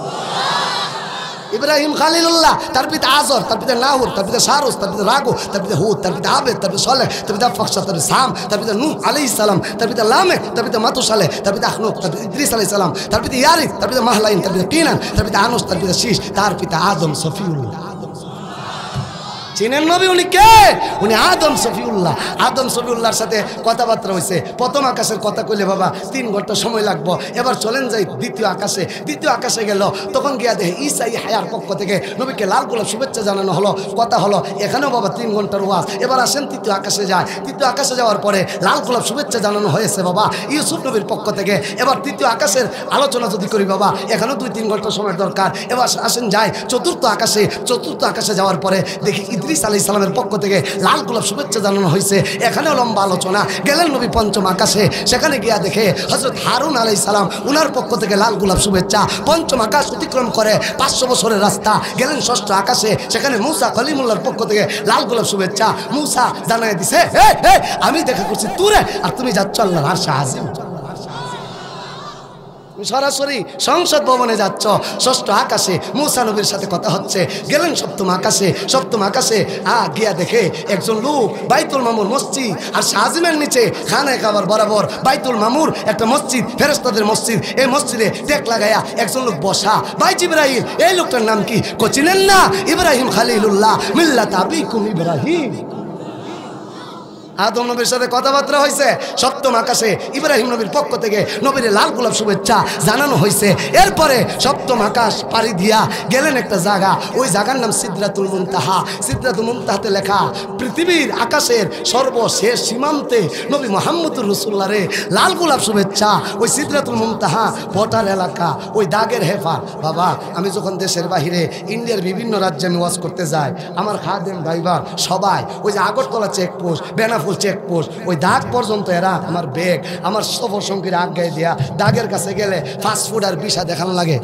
ইব্রাহিম খলিলুল্লাহ। তার পিতা আজর, তার পিতা নাহুর, তার পিতা শারুস, তার পিতা রাগু, তার পিতা হুদ, তার পিতা আবেদ, তার পিতা সলেহ, তার পিতা ফকসা, তার পিতা সাম, তার পিতা নূহ আলাইহিস সালাম, তার পিতা লামেক, তার পিতা মাতুসালেহ, তার পিতা আখনুক, তার পিতা ইদ্রিস আলাইহিস সালাম, তার পিতা ইয়ারিক, তার পিতা মাহলাইন, তার পিতা কিনান, তার পিতা আনুস, তার পিতা শীশ, তার পিতা আদম সফিউল্লাহ। চিনেন নবী? উনি কে? উনি আদম শফিউল্লাহ। আদম শফিউল্লাহর সাথে কথাবার্তা হয়েছে। প্রথম আকাশের কথা কইলে বাবা 3 ঘন্টা সময় লাগবো। এবার চলেন যাই দ্বিতীয় আকাশে। দ্বিতীয় আকাশে গেল, তখন গিয়া দেখে ঈসা হায়ার পক্ষ থেকে নবীকে লাল গোলাপ শুভেচ্ছা জানানো হলো, কথা হলো। এখানেও বাবা 3 ঘন্টার ওয়াজ। এবার আসেন তৃতীয় আকাশে যায়। তৃতীয় আকাশে যাওয়ার পরে লাল গোলাপ শুভেচ্ছা জানানো হয়েছে বাবা ইউসুফ নবীর পক্ষ থেকে। এবার তৃতীয় আকাশের আলোচনা যদি করি বাবা, এখানেও 2-3 ঘন্টা সময় দরকার। এবার আসেন যায় চতুর্থ আকাশে। চতুর্থ আকাশে যাওয়ার পরে দেখি ইদ্রিস আলাইহিস সালামের পক্ষ থেকে লাল গোলাপ শুভেচ্ছা জানানো হয়েছে, এখানেও লম্বা আলোচনা। গেলেন নবী পঞ্চম আকাশে, সেখানে গিয়া দেখে হযরত হারুন আলাইহিস সালাম, উনার পক্ষ থেকে লাল গোলাপ শুভেচ্ছা। পঞ্চম আকাশ অতিক্রম করে 500 বছরের রাস্তা, গেলেন ষষ্ঠ আকাশে, সেখানে মূসা কলিমুল্লাহর পক্ষ থেকে লাল গোলাপ শুভেচ্ছা। মূসা জানাই দিছে, আমি দেখা করছি তুরে, আর তুমি যাচ্ছ আল্লাহর আরশে আজিম। সরাসরি সংসদ ভবনে যাচ্ছ। ষষ্ঠ আকাশে মূসা নবীর সাথে কথা হচ্ছে। গেলেন সপ্তম আকাশে। সপ্তম আকাশে গিয়া দেখে একজন লোক বাইতুল মামুর মসজিদ আর শাহজিমের নিচে খানায় কাবার বরাবর বাইতুল মামুর একটা মসজিদ, ফেরেশতাদের মসজিদ। এই মসজিদে টেক লাগাইয়া একজন লোক বসা। ভাই জিবরাইল, এই লোকটার নাম কি? চিনেন না? ইব্রাহিম খালিলুল্লাহ, মিল্লাত আবিকুম ইব্রাহিম। আদম নবীর সাথে কথাবার্তা হয়েছে। সপ্তম আকাশে ইব্রাহিম নবীর পক্ষ থেকে নবীর লাল গোলাপ শুভেচ্ছা জানানো হয়েছে। এরপরে সপ্তম আকাশ পাড়ি দিয়া গেলেন একটা জায়গা, ওই জায়গার নাম সিদরাতুল মুনতাহা। সিদরাতুল মুনতাহাতে লেখা পৃথিবীর আকাশের সর্বশেষ সীমান্তে নবী মুহাম্মদুর রাসূলুল্লাহ রে লাল গোলাপ শুভেচ্ছা। ওই সিদরাতুল মুনতাহা বটার এলাকা, ওই দাগের হেফা। বাবা, আমি যখন দেশের বাহিরে ইন্ডিয়ার বিভিন্ন রাজ্যে আমি ওয়াজ করতে যাই, আমার খাদেম ড্রাইভার সবাই ওই যে আগরতলা চেকপোস্ট, বেনাফুল চেকপোস্ট, ওই দাগ পর্যন্ত এরা আমার ব্যাগ, আমার সফর সঙ্গীর আজ্ঞায় দিয়া দাগের কাছে গেলে ফাস্টফুড আর ভিসা দেখানো লাগে।